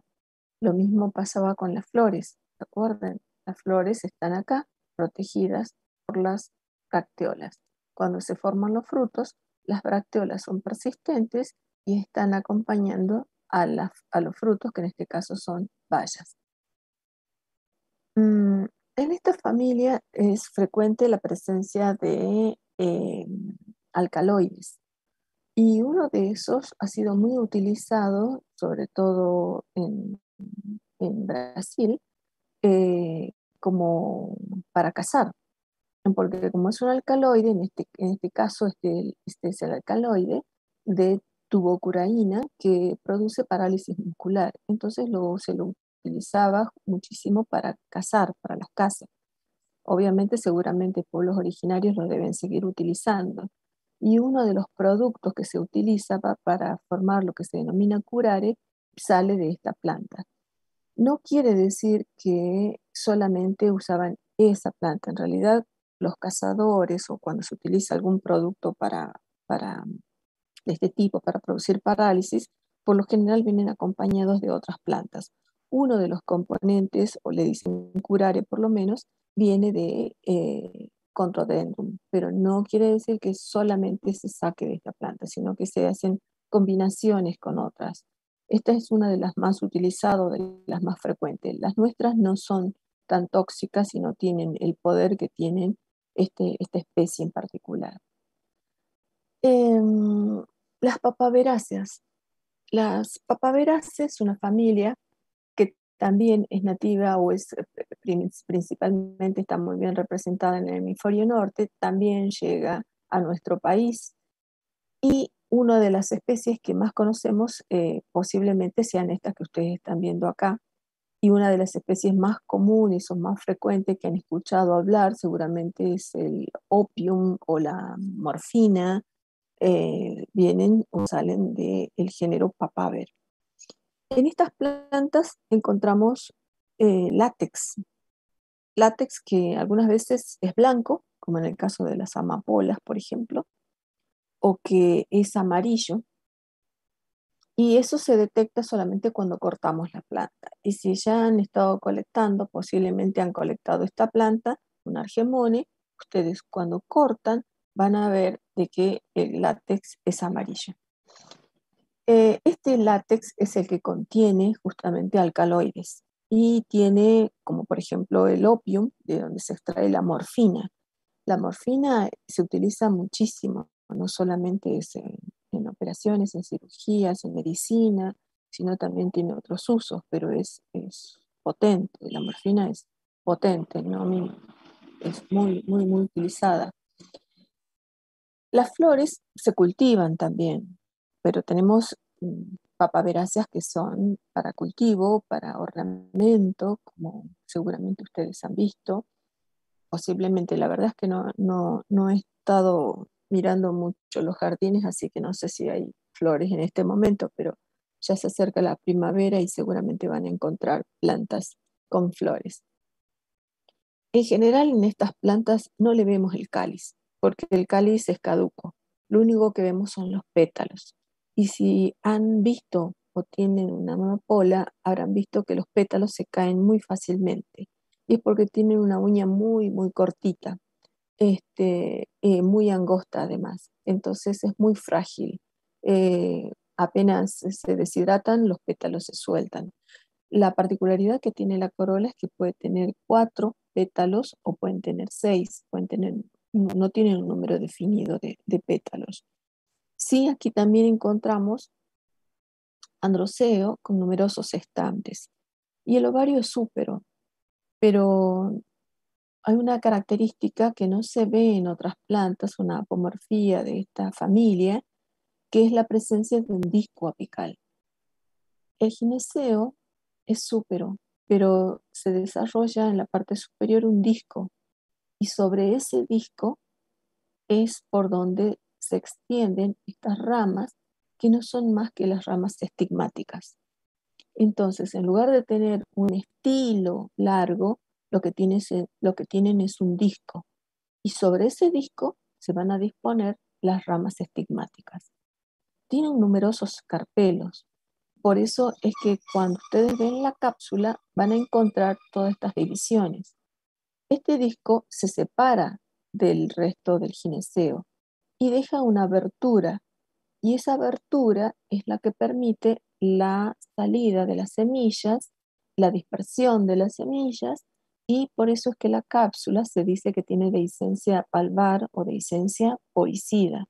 [SPEAKER 1] Lo mismo pasaba con las flores. ¿Recuerden? Las flores están acá, protegidas por las bracteolas. Cuando se forman los frutos, las bracteolas son persistentes y están acompañando a los frutos, que en este caso son bayas. En esta familia es frecuente la presencia de alcaloides y uno de esos ha sido muy utilizado, sobre todo en Brasil, como para cazar, porque como es un alcaloide, en este caso este es el alcaloide de tubocuraína que produce parálisis muscular. Entonces se lo utilizaba muchísimo para cazar, para las cazas. Obviamente, seguramente pueblos originarios lo deben seguir utilizando. Y uno de los productos que se utiliza para formar lo que se denomina curare sale de esta planta. No quiere decir que solamente usaban esa planta. En realidad, los cazadores o cuando se utiliza algún producto de este tipo para producir parálisis, por lo general vienen acompañados de otras plantas. Uno de los componentes, o le dicen curare por lo menos, viene de Conrhododendron, pero no quiere decir que solamente se saque de esta planta, sino que se hacen combinaciones con otras. Esta es una de las más utilizadas, de las más frecuentes. Las nuestras no son tan tóxicas y no tienen el poder que tienen esta especie en particular. Em, las papaveráceas. Las papaveráceas, una familia que también es nativa o principalmente está muy bien representada en el hemisferio norte, también llega a nuestro país y una de las especies que más conocemos posiblemente sean estas que ustedes están viendo acá, y una de las especies más comunes o más frecuentes que han escuchado hablar seguramente es el opium o la morfina, vienen o salen del género papaver. En estas plantas encontramos látex, látex que algunas veces es blanco, como en el caso de las amapolas, por ejemplo, o que es amarillo, y eso se detecta solamente cuando cortamos la planta. Y si ya han estado colectando, posiblemente han colectado esta planta, un argemone, ustedes cuando cortan van a ver de que el látex es amarillo. Este látex es el que contiene justamente alcaloides y tiene, como por ejemplo el opium, de donde se extrae la morfina. La morfina se utiliza muchísimo, no solamente en operaciones, en cirugías, en medicina, sino también tiene otros usos, pero es potente. La morfina es potente, ¿no? Es muy, muy, muy utilizada. Las flores se cultivan también, pero tenemos papaveráceas que son para cultivo, para ornamento, como seguramente ustedes han visto. Posiblemente, la verdad es que no he estado mirando mucho los jardines, así que no sé si hay flores en este momento, pero ya se acerca la primavera y seguramente van a encontrar plantas con flores. En general, en estas plantas no le vemos el cáliz, porque el cáliz es caduco. Lo único que vemos son los pétalos. Y si han visto o tienen una amapola, habrán visto que los pétalos se caen muy fácilmente. Y es porque tienen una uña muy, muy cortita, muy angosta además. Entonces es muy frágil. Apenas se deshidratan, los pétalos se sueltan. La particularidad que tiene la corola es que puede tener 4 pétalos o pueden tener 6, no tienen un número definido de pétalos. Sí, aquí también encontramos androceo con numerosos estambres. Y el ovario es súpero, pero hay una característica que no se ve en otras plantas, una apomorfía de esta familia, que es la presencia de un disco apical. El gineceo es súpero, pero se desarrolla en la parte superior un disco, y sobre ese disco es por donde se extienden estas ramas, que no son más que las ramas estigmáticas. Entonces, en lugar de tener un estilo largo, lo que tienen es un disco, y sobre ese disco se van a disponer las ramas estigmáticas. Tienen numerosos carpelos, por eso es que cuando ustedes ven la cápsula van a encontrar todas estas divisiones. Este disco se separa del resto del gineceo y deja una abertura, y esa abertura es la que permite la salida de las semillas, la dispersión de las semillas, y por eso es que la cápsula se dice que tiene dehiscencia valvar o dehiscencia poricida.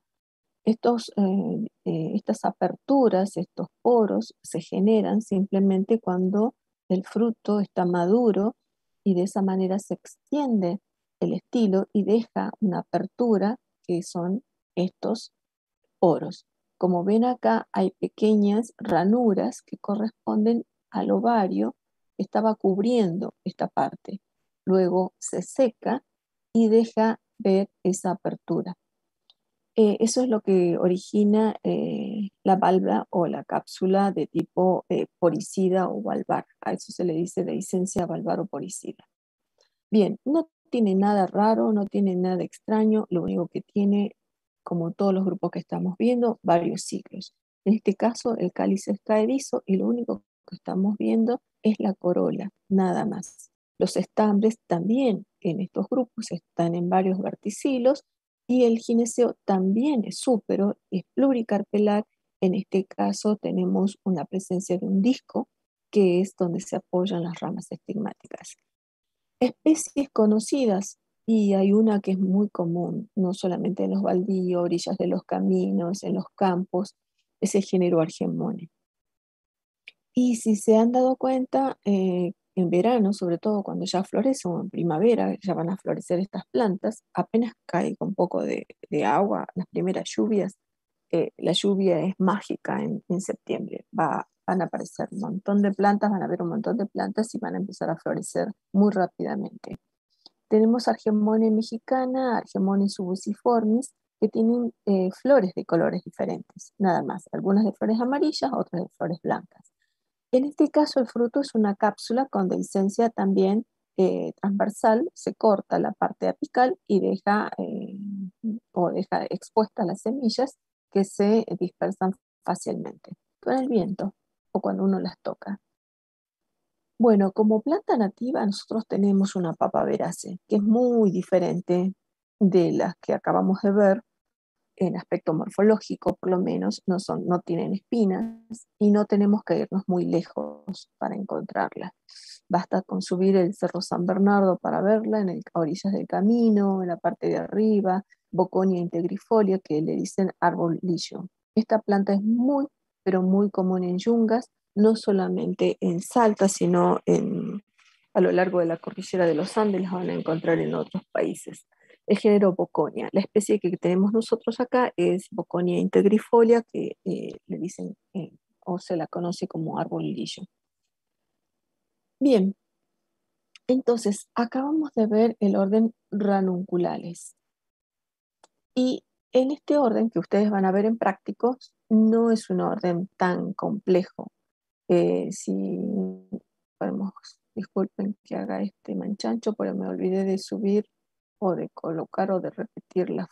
[SPEAKER 1] Estas aperturas, estos poros, se generan simplemente cuando el fruto está maduro, y de esa manera se extiende el estilo y deja una apertura, que son estos poros. Como ven acá, hay pequeñas ranuras que corresponden al ovario que estaba cubriendo esta parte. Luego se seca y deja ver esa apertura. Eso es lo que origina la valva o la cápsula de tipo poricida o valvar. A eso se le dice dehiscencia valvar o poricida. Bien, no tiene nada raro, no tiene nada extraño, lo único que tiene, como todos los grupos que estamos viendo, varios ciclos. En este caso, el cáliz es caedizo y lo único que estamos viendo es la corola, nada más. Los estambres también en estos grupos están en varios verticilos, y el gineceo también es súpero, es pluricarpelar. En este caso tenemos una presencia de un disco, que es donde se apoyan las ramas estigmáticas. Especies conocidas, y hay una que es muy común, no solamente en los baldíos, orillas de los caminos, en los campos, es el género Argemone. Y si se han dado cuenta, en verano, sobre todo cuando ya florece, o en primavera, ya van a florecer estas plantas, apenas cae un poco de agua, las primeras lluvias, la lluvia es mágica en septiembre. Van a aparecer un montón de plantas, van a haber un montón de plantas y van a empezar a florecer muy rápidamente. Tenemos Argemone mexicana, Argemone subuciformis, que tienen flores de colores diferentes, nada más. Algunas de flores amarillas, otras de flores blancas. En este caso, el fruto es una cápsula con dehiscencia también transversal. Se corta la parte apical y deja expuestas las semillas, que se dispersan fácilmente con el viento o cuando uno las toca. Bueno, como planta nativa nosotros tenemos una papa verace, que es muy diferente de las que acabamos de ver. En aspecto morfológico, por lo menos, no tienen espinas, y no tenemos que irnos muy lejos para encontrarla. Basta con subir el Cerro San Bernardo para verla, a orillas del camino, en la parte de arriba, Boconia integrifolia, que le dicen árbol lillo. Esta planta es muy, pero muy común en yungas, no solamente en Salta, sino a lo largo de la cordillera de los Andes, las van a encontrar en otros países. El género Boconia. La especie que tenemos nosotros acá es Boconia integrifolia, que le dicen o se la conoce como árbol lillo. Bien, entonces acabamos de ver el orden Ranunculares. Y en este orden que ustedes van a ver en prácticos, no es un orden tan complejo. Si podemos, disculpen que haga este manchancho, pero me olvidé de subir o de colocar o de repetir la,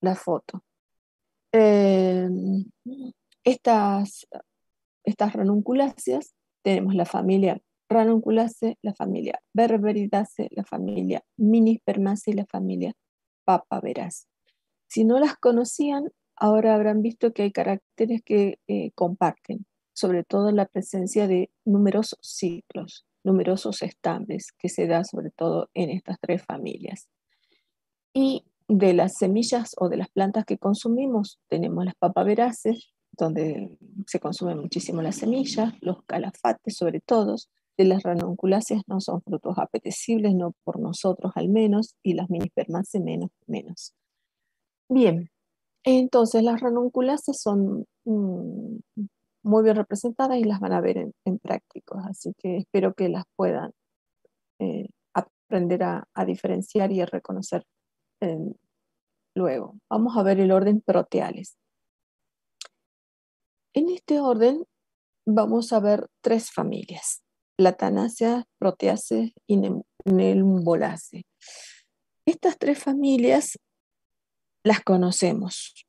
[SPEAKER 1] la foto. Eh, estas, estas ranunculáceas, tenemos la familia Ranunculaceae, la familia Berberidaceae, la familia Minispermaceae y la familia Papaveraceae. Si no las conocían, ahora habrán visto que hay caracteres que comparten, sobre todo la presencia de numerosos ciclos, numerosos estambres, que se da sobre todo en estas tres familias. Y de las semillas o de las plantas que consumimos, tenemos las papaveraceae, donde se consumen muchísimo las semillas, los calafates sobre todo, de las ranunculaceas no son frutos apetecibles, no por nosotros al menos, y las minispermáceas menos. Bien, entonces las ranunculáceas son muy bien representadas y las van a ver en prácticos, así que espero que las puedan aprender a diferenciar y a reconocer eh, luego. Vamos a ver el orden proteales. En este orden vamos a ver tres familias: Platanáceas, Proteáceas y Neumboláceas. Estas tres familias las conocemos.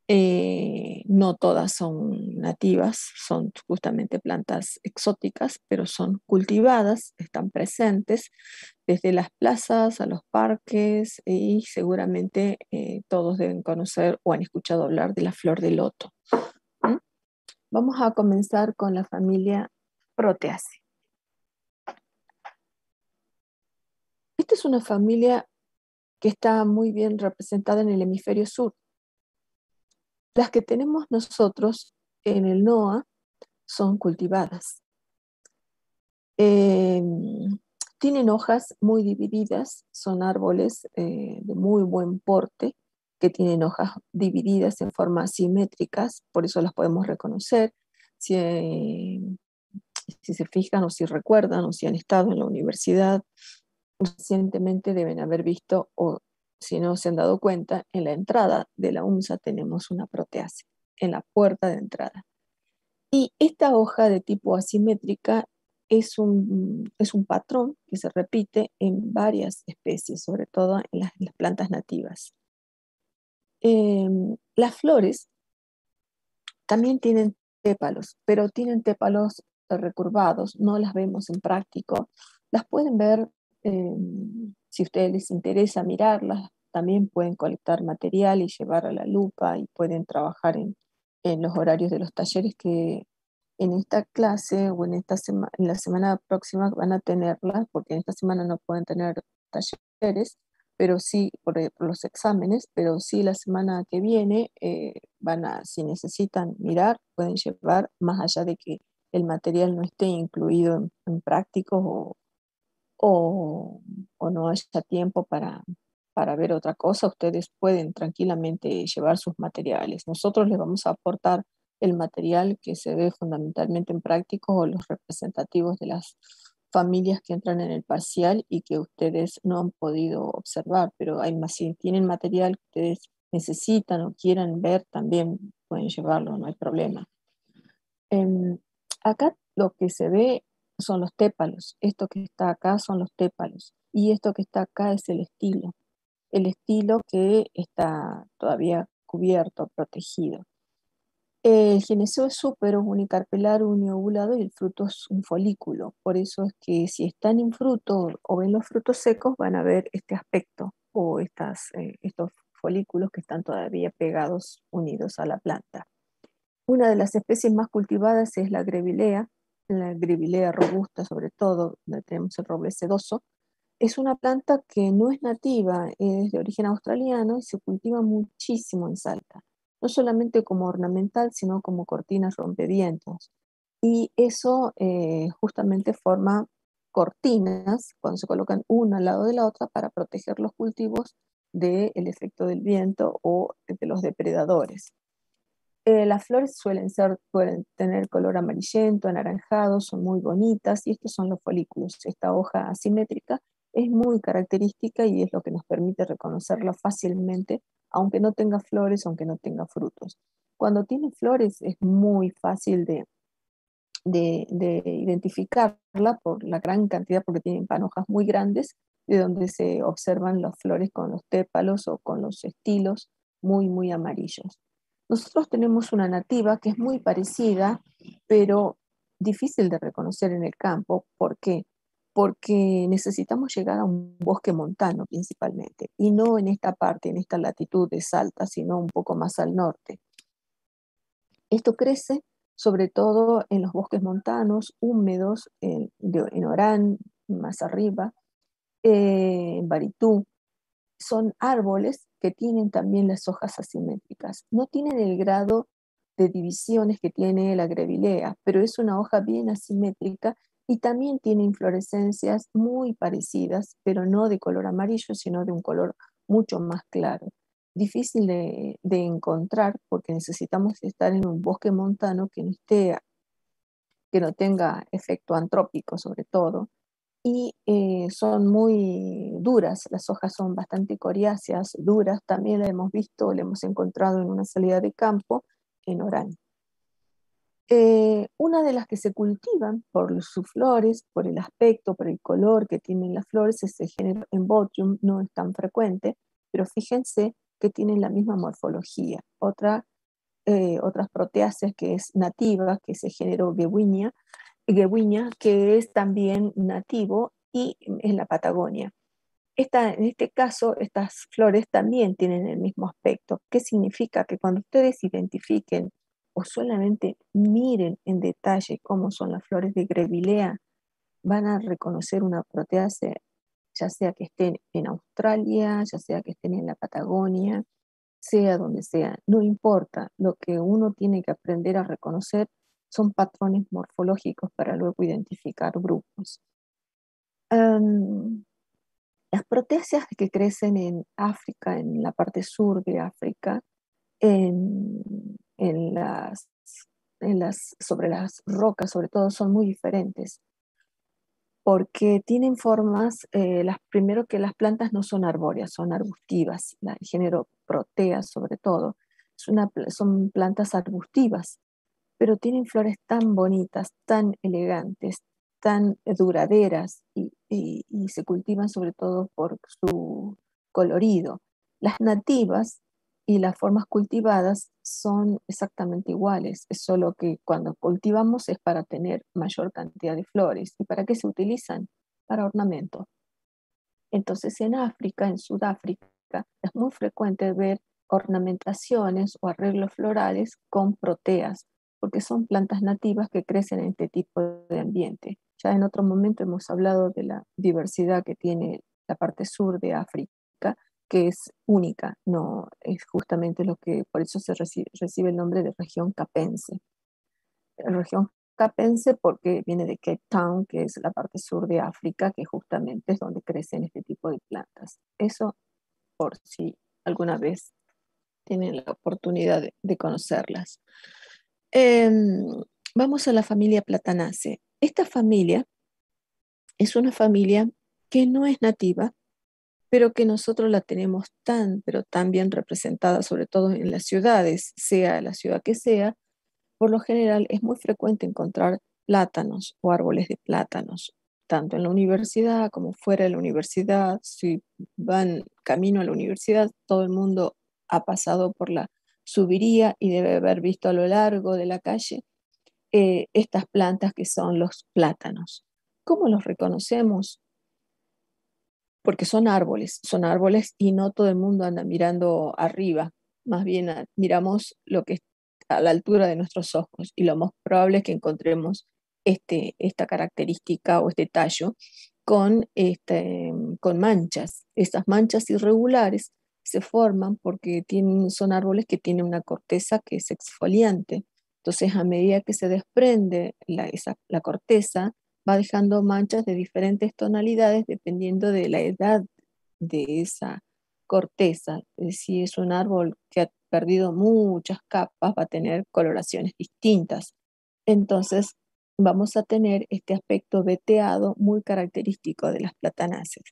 [SPEAKER 1] No todas son nativas, son justamente plantas exóticas, pero son cultivadas, están presentes desde las plazas a los parques y seguramente todos deben conocer o han escuchado hablar de la flor de loto. ¿Mm? Vamos a comenzar con la familia Proteaceae. Esta es una familia que está muy bien representada en el hemisferio sur. Las que tenemos nosotros en el NOA son cultivadas. Tienen hojas muy divididas, son árboles de muy buen porte, que tienen hojas divididas en formas simétricas, por eso las podemos reconocer. Si se fijan o si recuerdan o si han estado en la universidad, recientemente deben haber visto, o si no se han dado cuenta, en la entrada de la UNSA tenemos una proteácea, en la puerta de entrada. Y esta hoja de tipo asimétrica es un patrón que se repite en varias especies, sobre todo en las plantas nativas. Las flores también tienen tépalos, pero tienen tépalos recurvados, no las vemos en práctico. Las pueden ver, si a ustedes les interesa mirarlas, también pueden colectar material y llevar a la lupa y pueden trabajar en los horarios de los talleres que en esta clase o en la semana próxima van a tenerlas, porque en esta semana no pueden tener talleres, pero sí por los exámenes, pero sí la semana que viene si necesitan mirar, pueden llevar, más allá de que el material no esté incluido en prácticos o no haya tiempo para ver otra cosa, ustedes pueden tranquilamente llevar sus materiales. Nosotros les vamos a aportar el material que se ve fundamentalmente en prácticos o los representativos de las familias que entran en el parcial y que ustedes no han podido observar, pero hay más, si tienen material que ustedes necesitan o quieran ver, también pueden llevarlo, no hay problema. Em, Acá lo que se ve son los tépalos, esto que está acá son los tépalos y esto que está acá es el estilo que está todavía cubierto, protegido. El gineceo es súpero, unicarpelar, uniovulado y el fruto es un folículo. Por eso es que si están en fruto o ven los frutos secos van a ver este aspecto o estos folículos que están todavía pegados, unidos a la planta. Una de las especies más cultivadas es la Grevillea robusta sobre todo, donde tenemos el roble sedoso. Es una planta que no es nativa, es de origen australiano y se cultiva muchísimo en Salta, no solamente como ornamental, sino como cortinas rompevientos. Y eso justamente forma cortinas cuando se colocan una al lado de la otra para proteger los cultivos del efecto del viento o de los depredadores. Las flores pueden tener color amarillento, anaranjado, son muy bonitas y estos son los folículos. Esta hoja asimétrica es muy característica y es lo que nos permite reconocerla fácilmente, aunque no tenga flores, aunque no tenga frutos. Cuando tiene flores es muy fácil de identificarla por la gran cantidad, porque tienen panojas muy grandes, de donde se observan las flores con los tépalos o con los estilos muy amarillos. Nosotros tenemos una nativa que es muy parecida, pero difícil de reconocer en el campo. ¿Por qué? Porque necesitamos llegar a un bosque montano principalmente, y no en esta parte, en esta latitud de Salta, sino un poco más al norte. Esto crece sobre todo en los bosques montanos, húmedos, en Orán, más arriba, en Baritú. Son árboles que tienen también las hojas asimétricas. No tienen el grado de divisiones que tiene la Grevillea, pero es una hoja bien asimétrica y también tiene inflorescencias muy parecidas, pero no de color amarillo, sino de un color mucho más claro. Difícil de encontrar porque necesitamos estar en un bosque montano que no tenga efecto antrópico sobre todo, y son muy duras, las hojas son bastante coriáceas, duras, también la hemos visto, la hemos encontrado en una salida de campo en Orán. Una de las que se cultivan por sus flores, por el aspecto, por el color que tienen las flores, es el género Embotium, no es tan frecuente, pero fíjense que tienen la misma morfología. Otras proteáceas que es nativa, que es el género Guewinia, que es también nativo y en la Patagonia. En este caso, estas flores también tienen el mismo aspecto. ¿Qué significa? Que cuando ustedes identifiquen o solamente miren en detalle cómo son las flores de Grevillea, van a reconocer una proteácea, ya sea que estén en Australia, ya sea que estén en la Patagonia, sea donde sea, no importa. Lo que uno tiene que aprender a reconocer son patrones morfológicos para luego identificar grupos. Um, las proteáceas que crecen en África, en la parte sur de África, en, en las, sobre las rocas, sobre todo, son muy diferentes porque tienen formas, primero que las plantas no son arbóreas, son arbustivas, el género Protea sobre todo, son plantas arbustivas, pero tienen flores tan bonitas, tan elegantes, tan duraderas y se cultivan sobre todo por su colorido. Las nativas y las formas cultivadas son exactamente iguales, es solo que cuando cultivamos es para tener mayor cantidad de flores. ¿Y para qué se utilizan? Para ornamento. Entonces en África, en Sudáfrica, es muy frecuente ver ornamentaciones o arreglos florales con proteas, porque son plantas nativas que crecen en este tipo de ambiente. Ya en otro momento hemos hablado de la diversidad que tiene la parte sur de África, que es única, no es justamente lo que, por eso recibe el nombre de región capense. La región capense porque viene de Cape Town, que es la parte sur de África, que justamente es donde crecen este tipo de plantas. Eso por si alguna vez tienen la oportunidad de conocerlas. Em, Vamos a la familia Platanaceae. Esta familia es una familia que no es nativa, pero que nosotros la tenemos tan, pero tan bien representada, sobre todo en las ciudades, sea la ciudad que sea. Por lo general es muy frecuente encontrar plátanos o árboles de plátanos, tanto en la universidad como fuera de la universidad. Si van camino a la universidad, todo el mundo ha pasado por la subiría y debe haber visto a lo largo de la calle estas plantas que son los plátanos. ¿Cómo los reconocemos? Porque son árboles y no todo el mundo anda mirando arriba, más bien miramos lo que está a la altura de nuestros ojos y lo más probable es que encontremos esta característica o este tallo con manchas. Estas manchas irregulares se forman porque son árboles que tienen una corteza que es exfoliante. Entonces, a medida que se desprende la corteza, va dejando manchas de diferentes tonalidades dependiendo de la edad de esa corteza. Si es un árbol que ha perdido muchas capas, va a tener coloraciones distintas. Entonces, vamos a tener este aspecto veteado muy característico de las platanáceas.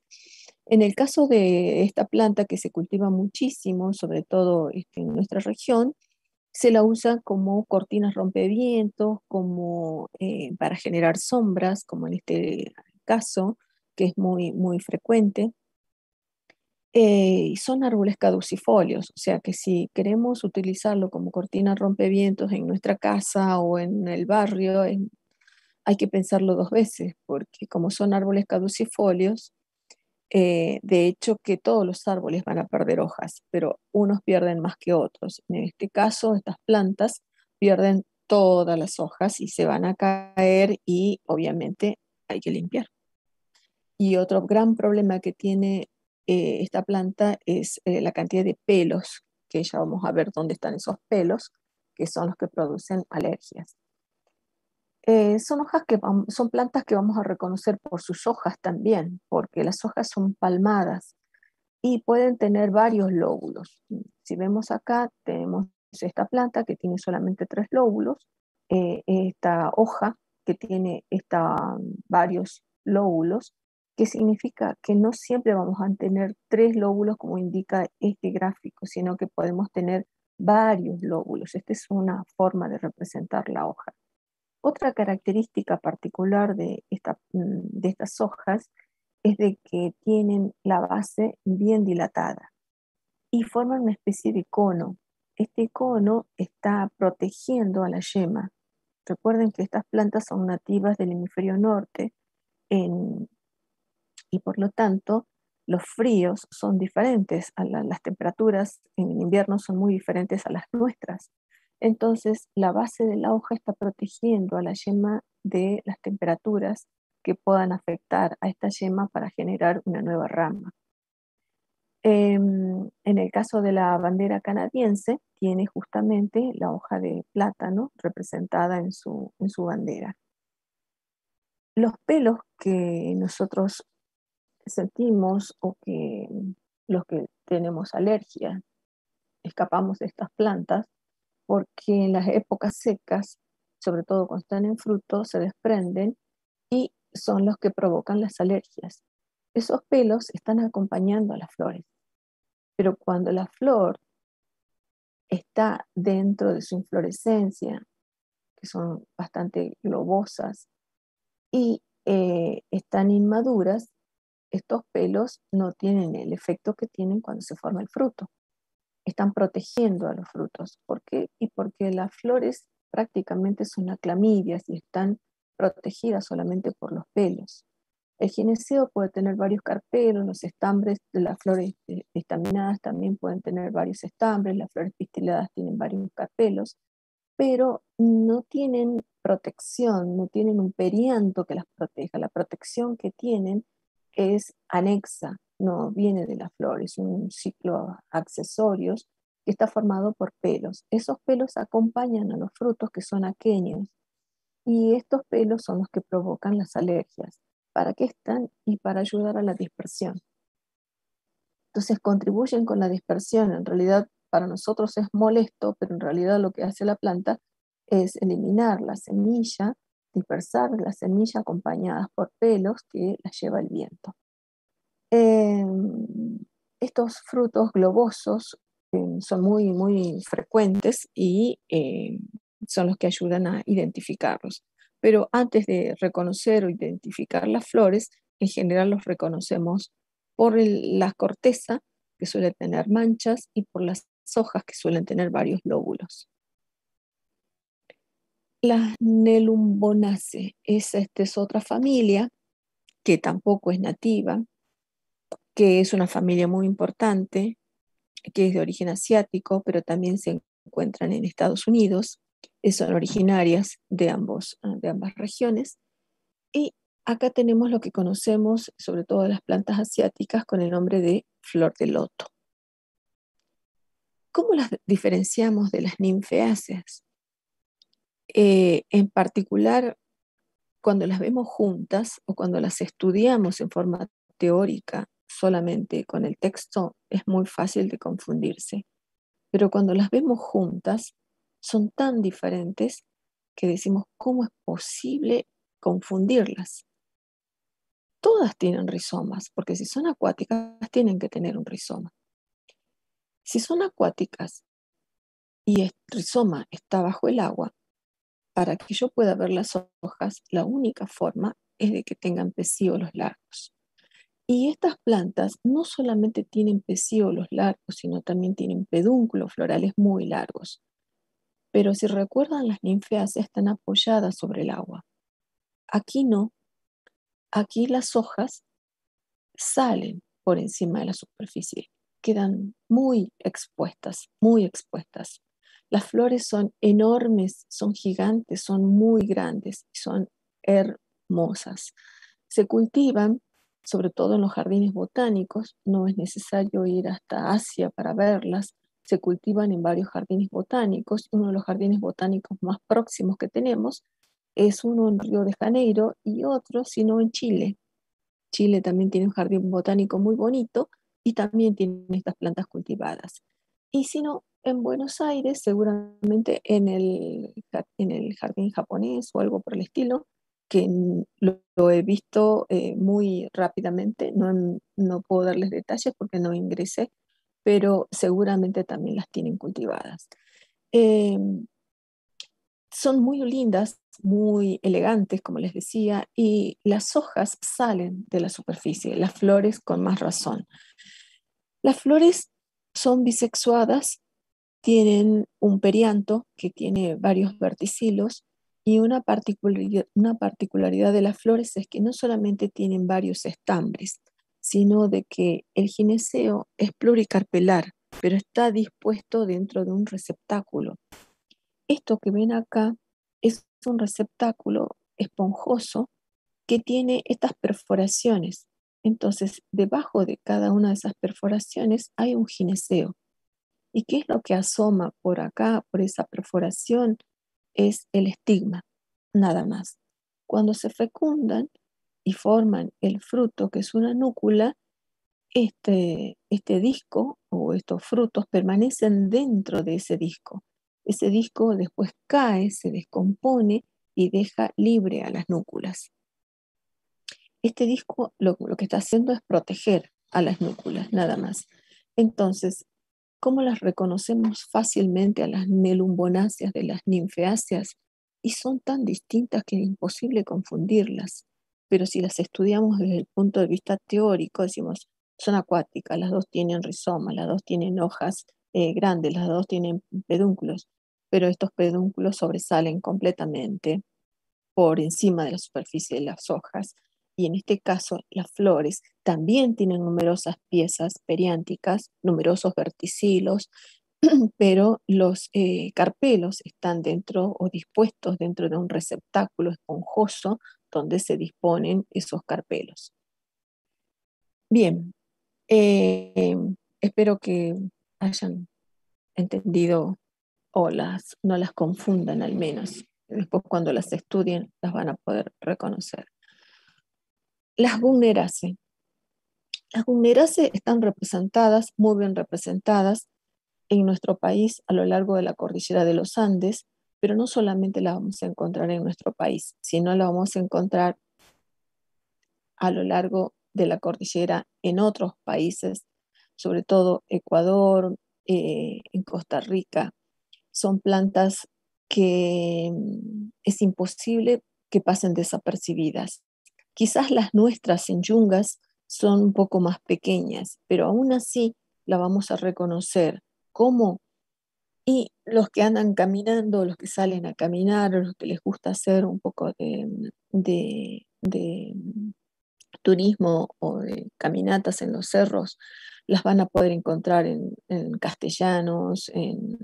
[SPEAKER 1] En el caso de esta planta que se cultiva muchísimo, sobre todo en nuestra región, se la usa como cortinas rompevientos, como para generar sombras, como en este caso, que es muy, muy frecuente. Y son árboles caducifolios, o sea que si queremos utilizarlo como cortina rompevientos en nuestra casa o en el barrio, hay que pensarlo dos veces, porque como son árboles caducifolios, de hecho que todos los árboles van a perder hojas, pero unos pierden más que otros. En este caso, estas plantas pierden todas las hojas y se van a caer y obviamente hay que limpiar. Y otro gran problema que tiene esta planta es la cantidad de pelos, que ya vamos a ver dónde están esos pelos, que son los que producen alergias. Son plantas que vamos a reconocer por sus hojas también, porque las hojas son palmadas y pueden tener varios lóbulos. Si vemos acá, tenemos esta planta que tiene solamente 3 lóbulos, esta hoja que tiene varios lóbulos, que significa que no siempre vamos a tener 3 lóbulos como indica este gráfico, sino que podemos tener varios lóbulos. Esta es una forma de representar la hoja. Otra característica particular de estas hojas es de que tienen la base bien dilatada y forman una especie de cono. Este cono está protegiendo a la yema. Recuerden que estas plantas son nativas del hemisferio norte y por lo tanto los fríos son diferentes, las temperaturas en el invierno son muy diferentes a las nuestras. Entonces la base de la hoja está protegiendo a la yema de las temperaturas que puedan afectar a esta yema para generar una nueva rama. En el caso de la bandera canadiense, tiene justamente la hoja de plátano representada en su bandera. Los pelos que nosotros sentimos o que los que tenemos alergia, escapamos de estas plantas porque en las épocas secas, sobre todo cuando están en fruto, se desprenden y son los que provocan las alergias. Esos pelos están acompañando a las flores, pero cuando la flor está dentro de su inflorescencia, que son bastante globosas y están inmaduras, estos pelos no tienen el efecto que tienen cuando se forma el fruto. Están protegiendo a los frutos. ¿Por qué? Y porque las flores prácticamente son aclamidias y están protegidas solamente por los pelos. El gineceo puede tener varios carpelos, los estambres de las flores estaminadas también pueden tener varios estambres, las flores pistiladas tienen varios carpelos, pero no tienen protección, no tienen un perianto que las proteja. La protección que tienen es anexa, no viene de la flor, es un ciclo accesorios que está formado por pelos. Esos pelos acompañan a los frutos que son aquenios y estos pelos son los que provocan las alergias. ¿Para qué están? Y para ayudar a la dispersión. Entonces contribuyen con la dispersión. En realidad para nosotros es molesto, pero en realidad lo que hace la planta es eliminar la semilla, dispersar la semilla acompañadas por pelos que la lleva el viento. Estos frutos globosos son muy, muy frecuentes y son los que ayudan a identificarlos. Pero antes de reconocer o identificar las flores, en general los reconocemos por la corteza, que suele tener manchas, y por las hojas, que suelen tener varios lóbulos. Las Nelumbonaceae, es otra familia que tampoco es nativa, que es una familia muy importante, que es de origen asiático, pero también se encuentran en Estados Unidos, son originarias de ambas regiones. Y acá tenemos lo que conocemos, sobre todo de las plantas asiáticas, con el nombre de flor de loto. ¿Cómo las diferenciamos de las ninfeáceas? En particular, cuando las vemos juntas o cuando las estudiamos en forma teórica solamente con el texto, es muy fácil de confundirse. Pero cuando las vemos juntas, son tan diferentes que decimos, ¿cómo es posible confundirlas? Todas tienen rizomas, porque si son acuáticas, tienen que tener un rizoma. Si son acuáticas y el rizoma está bajo el agua, para que yo pueda ver las hojas, la única forma es de que tengan pecíolos largos. Y estas plantas no solamente tienen pecíolos largos, sino también tienen pedúnculos florales muy largos. Pero si recuerdan, las ninfeáceas están apoyadas sobre el agua. Aquí no. Aquí las hojas salen por encima de la superficie, quedan muy expuestas, muy expuestas. Las flores son enormes, son gigantes, son muy grandes, son hermosas. Se cultivan sobre todo en los jardines botánicos, no es necesario ir hasta Asia para verlas, se cultivan en varios jardines botánicos. Uno de los jardines botánicos más próximos que tenemos es uno en Río de Janeiro y otro, si no, en Chile. Chile también tiene un jardín botánico muy bonito y también tiene estas plantas cultivadas. Y si no, en Buenos Aires, seguramente en el jardín japonés o algo por el estilo, que lo he visto muy rápidamente, no puedo darles detalles porque no ingresé, pero seguramente también las tienen cultivadas. Eh, Son muy lindas, muy elegantes, como les decía, y las hojas salen de la superficie, las flores con más razón. Las flores son bisexuadas, tienen un perianto que tiene varios verticilos y una particularidad de las flores es que no solamente tienen varios estambres, sino de que el gineceo es pluricarpelar, pero está dispuesto dentro de un receptáculo. Esto que ven acá es un receptáculo esponjoso que tiene estas perforaciones. Entonces, debajo de cada una de esas perforaciones hay un gineceo. ¿Y qué es lo que asoma por acá, por esa perforación? Es el estigma, nada más. Cuando se fecundan y forman el fruto, que es una núcula, este disco o estos frutos permanecen dentro de ese disco. Ese disco después cae, se descompone y deja libre a las núculas. Este disco lo que está haciendo es proteger a las núculas, nada más. Entonces, ¿cómo las reconocemos fácilmente a las nelumbonáceas de las ninfeáceas? Y son tan distintas que es imposible confundirlas. Pero si las estudiamos desde el punto de vista teórico, decimos, son acuáticas, las dos tienen rizomas, las dos tienen hojas grandes, las dos tienen pedúnculos, pero estos pedúnculos sobresalen completamente por encima de la superficie de las hojas. Y en este caso, las flores también tienen numerosas piezas periánticas, numerosos verticilos, pero los carpelos están dentro o dispuestos dentro de un receptáculo esponjoso donde se disponen esos carpelos. Bien, eh, espero que hayan entendido o no las confundan al menos. Después cuando las estudien las van a poder reconocer. Las Gunneraceae. Las Gunneraceae están representadas, muy bien representadas en nuestro país a lo largo de la cordillera de los Andes, pero no solamente la vamos a encontrar en nuestro país, sino la vamos a encontrar a lo largo de la cordillera en otros países, sobre todo Ecuador, en Costa Rica. Son plantas que es imposible que pasen desapercibidas. Quizás las nuestras en Yungas son un poco más pequeñas, pero aún así la vamos a reconocer. ¿Cómo? Y los que andan caminando, los que salen a caminar, los que les gusta hacer un poco de turismo o de caminatas en los cerros, las van a poder encontrar en Castellanos, en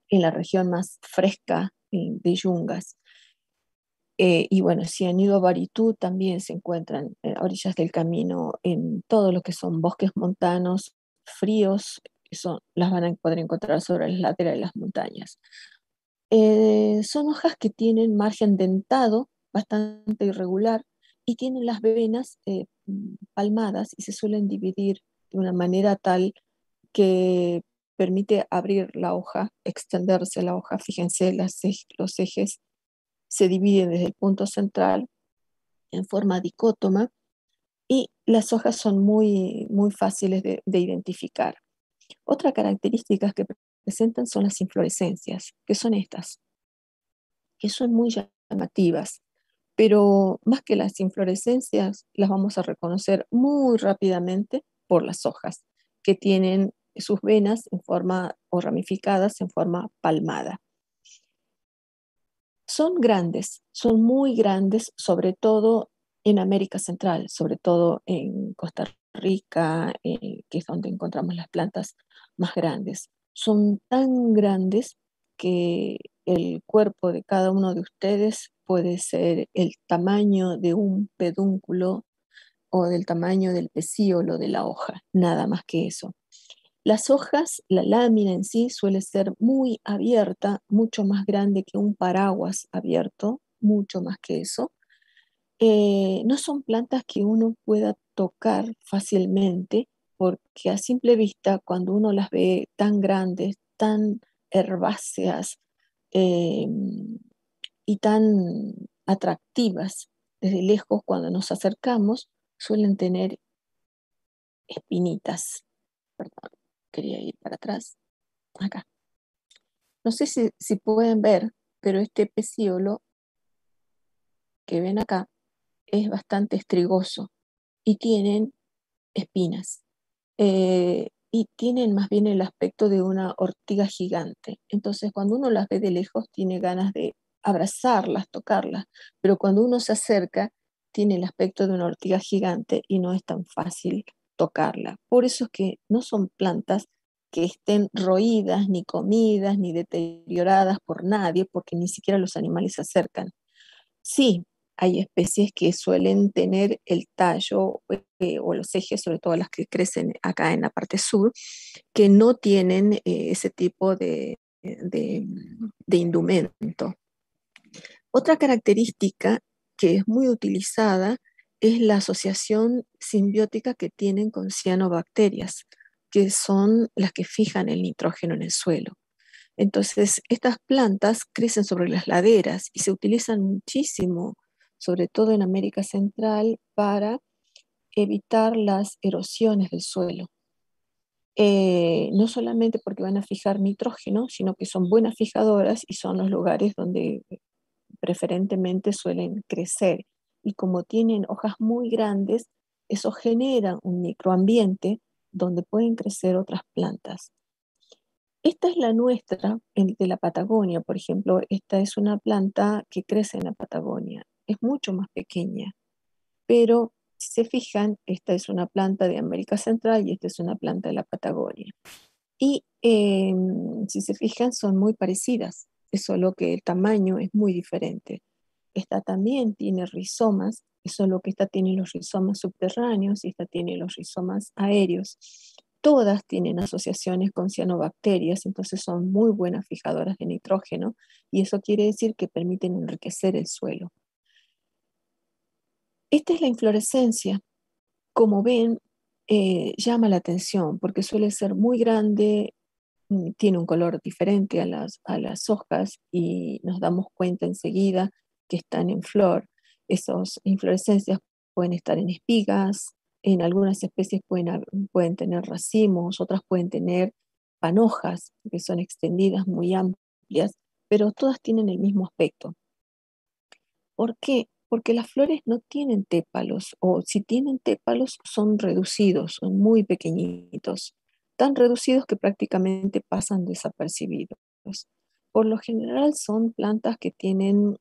[SPEAKER 1] la región más fresca de Yungas. Y bueno, si han ido a Baritú, también se encuentran a orillas del camino en todo lo que son bosques montanos fríos, las van a poder encontrar sobre las laderas de las montañas. Son hojas que tienen margen dentado bastante irregular y tienen las venas palmadas y se suelen dividir de una manera tal que permite abrir la hoja, extenderse la hoja. Fíjense, los ejes se dividen desde el punto central en forma dicótoma y las hojas son muy fáciles de identificar. Otra característica que presentan son las inflorescencias, que son estas, que son muy llamativas, pero más que las inflorescencias, las vamos a reconocer muy rápidamente por las hojas, que tienen sus venas en forma o ramificadas en forma palmada. Son grandes, son muy grandes, sobre todo en América Central, sobre todo en Costa Rica, que es donde encontramos las plantas más grandes. Son tan grandes que el cuerpo de cada uno de ustedes puede ser el tamaño de un pedúnculo o del tamaño del pecíolo de la hoja, nada más que eso. Las hojas, la lámina en sí suele ser muy abierta, mucho más grande que un paraguas abierto, mucho más que eso. No son plantas que uno pueda tocar fácilmente, porque a simple vista, cuando uno las ve tan grandes, tan herbáceas eh, y tan atractivas, desde lejos cuando nos acercamos, suelen tener espinitas. Perdón, quería ir para atrás. Acá. No sé si pueden ver, pero este pecíolo que ven acá es bastante estrigoso y tienen espinas. Y tienen más bien el aspecto de una ortiga gigante. Entonces, cuando uno las ve de lejos, tiene ganas de abrazarlas, tocarlas, pero cuando uno se acerca, tiene el aspecto de una ortiga gigante y no es tan fácil tocarla. Por eso es que no son plantas que estén roídas, ni comidas, ni deterioradas por nadie, porque ni siquiera los animales se acercan. Sí, hay especies que suelen tener el tallo o los ejes, sobre todo las que crecen acá en la parte sur, que no tienen ese tipo de indumento. Otra característica que es muy utilizada es la asociación simbiótica que tienen con cianobacterias, que son las que fijan el nitrógeno en el suelo. Entonces, estas plantas crecen sobre las laderas y se utilizan muchísimo, sobre todo en América Central, para evitar las erosiones del suelo. No solamente porque van a fijar nitrógeno, sino que son buenas fijadoras y son los lugares donde preferentemente suelen crecer. Y como tienen hojas muy grandes, eso genera un microambiente donde pueden crecer otras plantas. Esta es la nuestra, de la Patagonia, por ejemplo. Esta es una planta que crece en la Patagonia. Es mucho más pequeña, pero si se fijan, esta es una planta de América Central y esta es una planta de la Patagonia. Y si se fijan, son muy parecidas, es solo que el tamaño es muy diferente. Esta también tiene rizomas, es solo que esta tiene los rizomas subterráneos y esta tiene los rizomas aéreos. Todas tienen asociaciones con cianobacterias, entonces son muy buenas fijadoras de nitrógeno y eso quiere decir que permiten enriquecer el suelo. Esta es la inflorescencia. Como ven, llama la atención porque suele ser muy grande, tiene un color diferente a las hojas y nos damos cuenta enseguida que están en flor. Esas inflorescencias pueden estar en espigas, en algunas especies pueden tener racimos, otras pueden tener panojas, que son extendidas muy amplias, pero todas tienen el mismo aspecto. ¿Por qué? Porque las flores no tienen tépalos, o si tienen tépalos son reducidos, son muy pequeñitos, tan reducidos que prácticamente pasan desapercibidos. Por lo general son plantas que tienen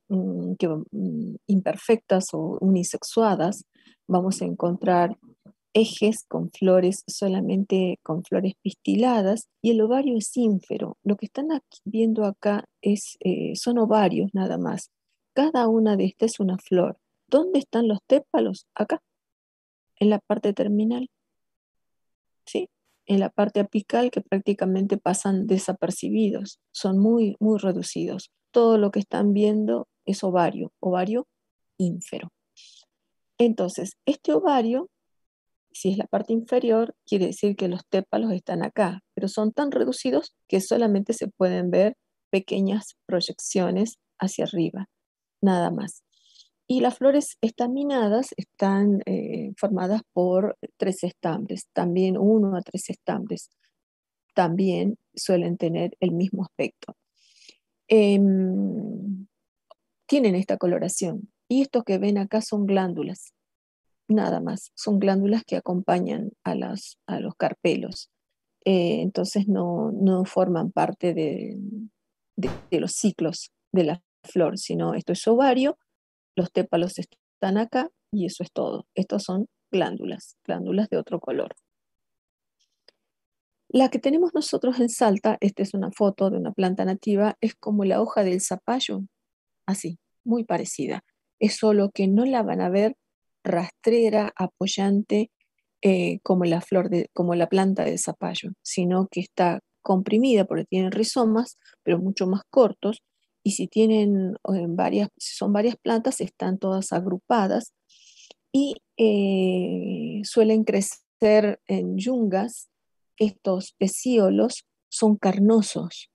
[SPEAKER 1] imperfectas o unisexuadas. Vamos a encontrar ejes con flores, solamente con flores pistiladas, y el ovario es ínfero. Lo que están viendo acá son ovarios nada más. Cada una de estas es una flor. ¿Dónde están los tépalos? Acá, en la parte terminal, ¿sí? En la parte apical, que prácticamente pasan desapercibidos, son muy, muy reducidos. Todo lo que están viendo es ovario, ovario ínfero. Entonces, este ovario, si es la parte inferior, quiere decir que los tépalos están acá, pero son tan reducidos que solamente se pueden ver pequeñas proyecciones hacia arriba, nada más. Y las flores estaminadas están formadas por 3 estambres, también 1 a 3 estambres. También suelen tener el mismo aspecto. Em, Tienen esta coloración. Y esto que ven acá son glándulas, nada más. Son glándulas que acompañan a los carpelos. Entonces no forman parte de los ciclos de la flor, sino esto es ovario, los tépalos están acá y eso es todo. Estos son glándulas, glándulas de otro color. La que tenemos nosotros en Salta, esta es una foto de una planta nativa, es como la hoja del zapallo, así, muy parecida. Es solo que no la van a ver rastrera, apoyante, como como la planta de zapallo, sino que está comprimida porque tienen rizomas, pero mucho más cortos, y si tienen si son varias plantas, están todas agrupadas y suelen crecer en yungas. Estos pecíolos son carnosos.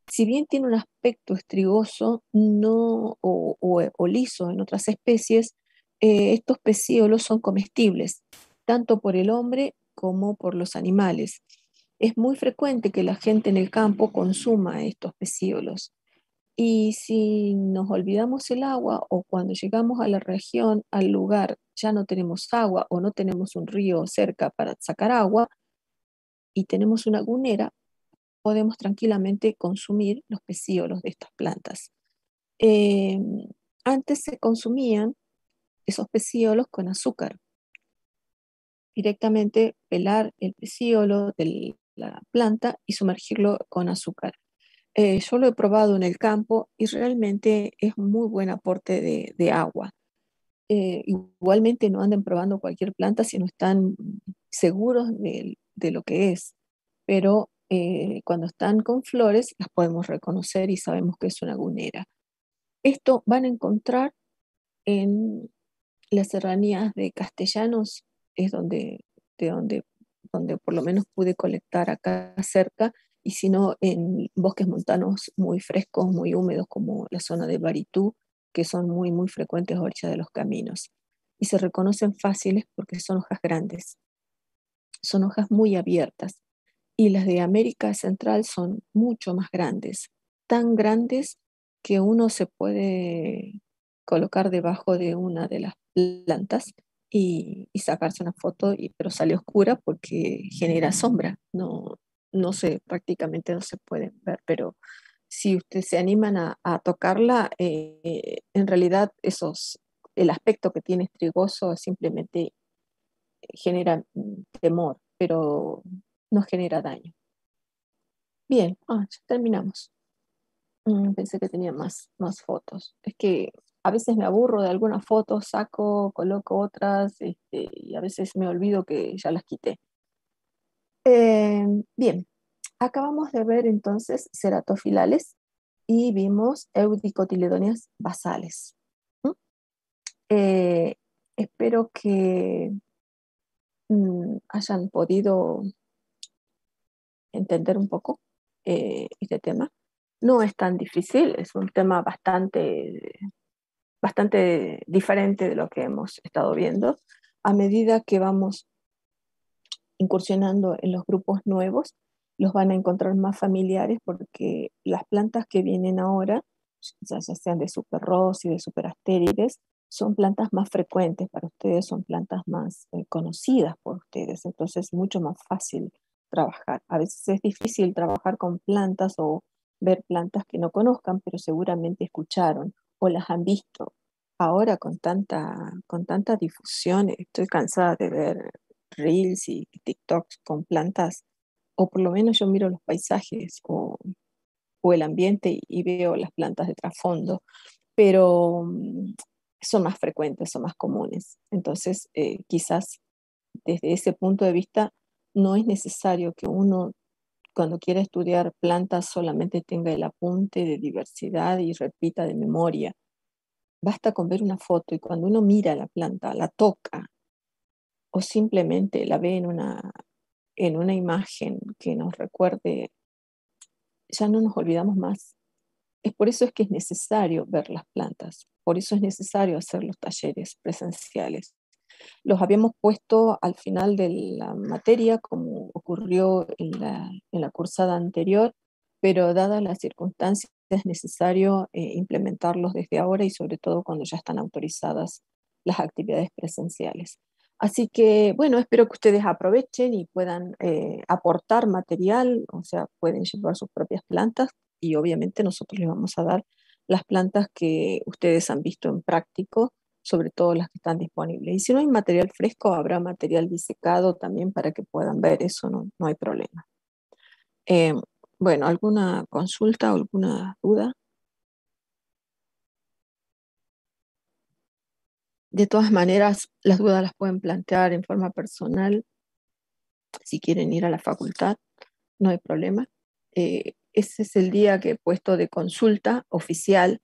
[SPEAKER 1] Si bien tiene un aspecto estrigoso no, o liso en otras especies, estos pecíolos son comestibles, tanto por el hombre como por los animales. Es muy frecuente que la gente en el campo consuma estos pecíolos. Y si nos olvidamos el agua o cuando llegamos a la región, al lugar, ya no tenemos agua o no tenemos un río cerca para sacar agua y tenemos una gunera, podemos tranquilamente consumir los pecíolos de estas plantas. Eh, Antes se consumían esos pecíolos con azúcar. Directamente pelar el pecíolo de la planta y sumergirlo con azúcar. Yo lo he probado en el campo y realmente es muy buen aporte de agua. Igualmente no anden probando cualquier planta si no están seguros de lo que es, pero cuando están con flores las podemos reconocer y sabemos que es una gunera. Esto van a encontrar en las serranías de Castellanos, es donde por lo menos pude colectar acá cerca, y si no en bosques montanos muy frescos, muy húmedos, como la zona de Baritú, que son muy, muy frecuentes a orillas de los caminos. Y se reconocen fáciles porque son hojas grandes, son hojas muy abiertas. Y las de América Central son mucho más grandes, tan grandes que uno se puede colocar debajo de una de las plantas y sacarse una foto, pero sale oscura porque genera sombra. No, no sé, prácticamente no se pueden ver, pero si ustedes se animan a tocarla, en realidad el aspecto que tiene estrigoso simplemente genera temor, pero no genera daño. Bien, ya terminamos. Pensé que tenía más fotos. Es que a veces me aburro de algunas fotos, saco, coloco otras, y a veces me olvido que ya las quité. Bien, acabamos de ver entonces ceratofilales y vimos eudicotiledóneas basales. ¿Mm? Eh, Espero que hayan podido entender un poco este tema. No es tan difícil, es un tema bastante diferente de lo que hemos estado viendo. A medida que vamos incursionando en los grupos nuevos, los van a encontrar más familiares porque las plantas que vienen ahora, ya sean de super y de super asterides, son plantas más frecuentes para ustedes, son plantas más conocidas por ustedes, entonces es mucho más fácil trabajar. A veces es difícil trabajar con plantas o ver plantas que no conozcan, pero seguramente escucharon o las han visto. Ahora con tanta difusión, estoy cansada de ver Reels y TikToks con plantas, o por lo menos yo miro los paisajes o el ambiente y veo las plantas de trasfondo, pero son más frecuentes, son más comunes. Entonces, quizás desde ese punto de vista, no es necesario que uno, cuando quiera estudiar plantas, solamente tenga el apunte de diversidad y repita de memoria. Basta con ver una foto y cuando uno mira la planta, la toca o simplemente la ve en una imagen que nos recuerde, ya no nos olvidamos más. Es por eso es que es necesario ver las plantas, por eso es necesario hacer los talleres presenciales. Los habíamos puesto al final de la materia, como ocurrió en la cursada anterior, pero dadas las circunstancias es necesario implementarlos desde ahora y sobre todo cuando ya están autorizadas las actividades presenciales. Así que, bueno, espero que ustedes aprovechen y puedan aportar material, o sea, pueden llevar sus propias plantas y obviamente nosotros les vamos a dar las plantas que ustedes han visto en práctico, sobre todo las que están disponibles. Y si no hay material fresco, habrá material disecado también para que puedan ver eso, no hay problema. Eh, bueno, ¿alguna consulta o alguna duda? De todas maneras, las dudas las pueden plantear en forma personal si quieren ir a la facultad, no hay problema. Ese es el día que he puesto de consulta oficial,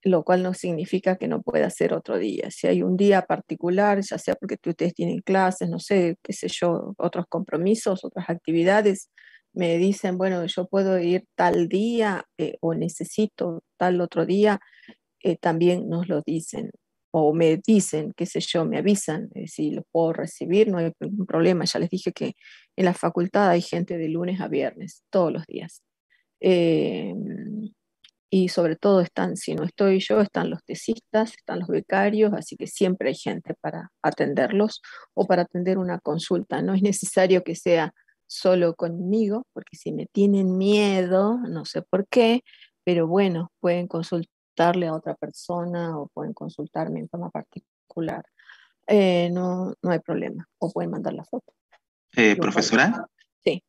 [SPEAKER 1] lo cual no significa que no pueda ser otro día. Si hay un día particular, ya sea porque ustedes tienen clases, no sé, qué sé yo, otros compromisos, otras actividades, me dicen, bueno, yo puedo ir tal día o necesito tal otro día, también nos lo dicen. O me dicen, qué sé yo, me avisan si los puedo recibir, no hay ningún problema. Ya les dije que en la facultad hay gente de lunes a viernes, todos los días. Eh, y sobre todo están, si no estoy yo, están los tesistas, están los becarios, así que siempre hay gente para atenderlos o para atender una consulta. No es necesario que sea solo conmigo, porque si me tienen miedo, no sé por qué, pero bueno, pueden consultarle a otra persona o pueden consultarme en forma particular. No, no hay problema, o pueden mandar la foto. No importa.
[SPEAKER 2] Profesora,
[SPEAKER 1] Sí.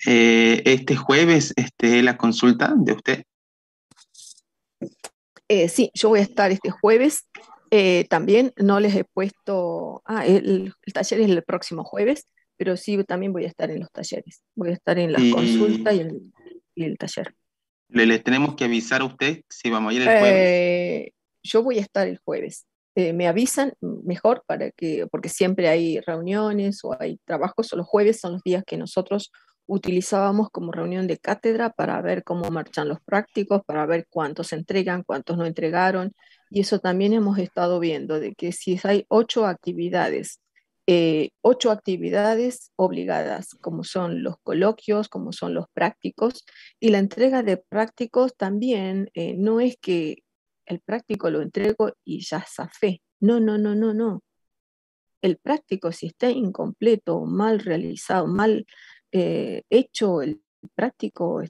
[SPEAKER 2] este jueves es la consulta de usted.
[SPEAKER 1] Sí, yo voy a estar este jueves. También no les he puesto, el taller es el próximo jueves, pero sí también voy a estar en los talleres. Voy a estar en las consultas
[SPEAKER 2] Y
[SPEAKER 1] y el taller.
[SPEAKER 2] le tenemos que avisar a usted si vamos a ir el jueves.
[SPEAKER 1] Eh, yo voy a estar el jueves. Me avisan mejor porque siempre hay reuniones o hay trabajos, o los jueves son los días que nosotros utilizábamos como reunión de cátedra para ver cómo marchan los prácticos, para ver cuántos entregan, cuántos no entregaron. Y eso también hemos estado viendo, de que si hay 8 actividades obligadas, como son los coloquios, como son los prácticos, y la entrega de prácticos también no es que el práctico lo entrego y ya zafé. No, no, no, no, no. El práctico, si está incompleto, mal realizado, mal hecho, el práctico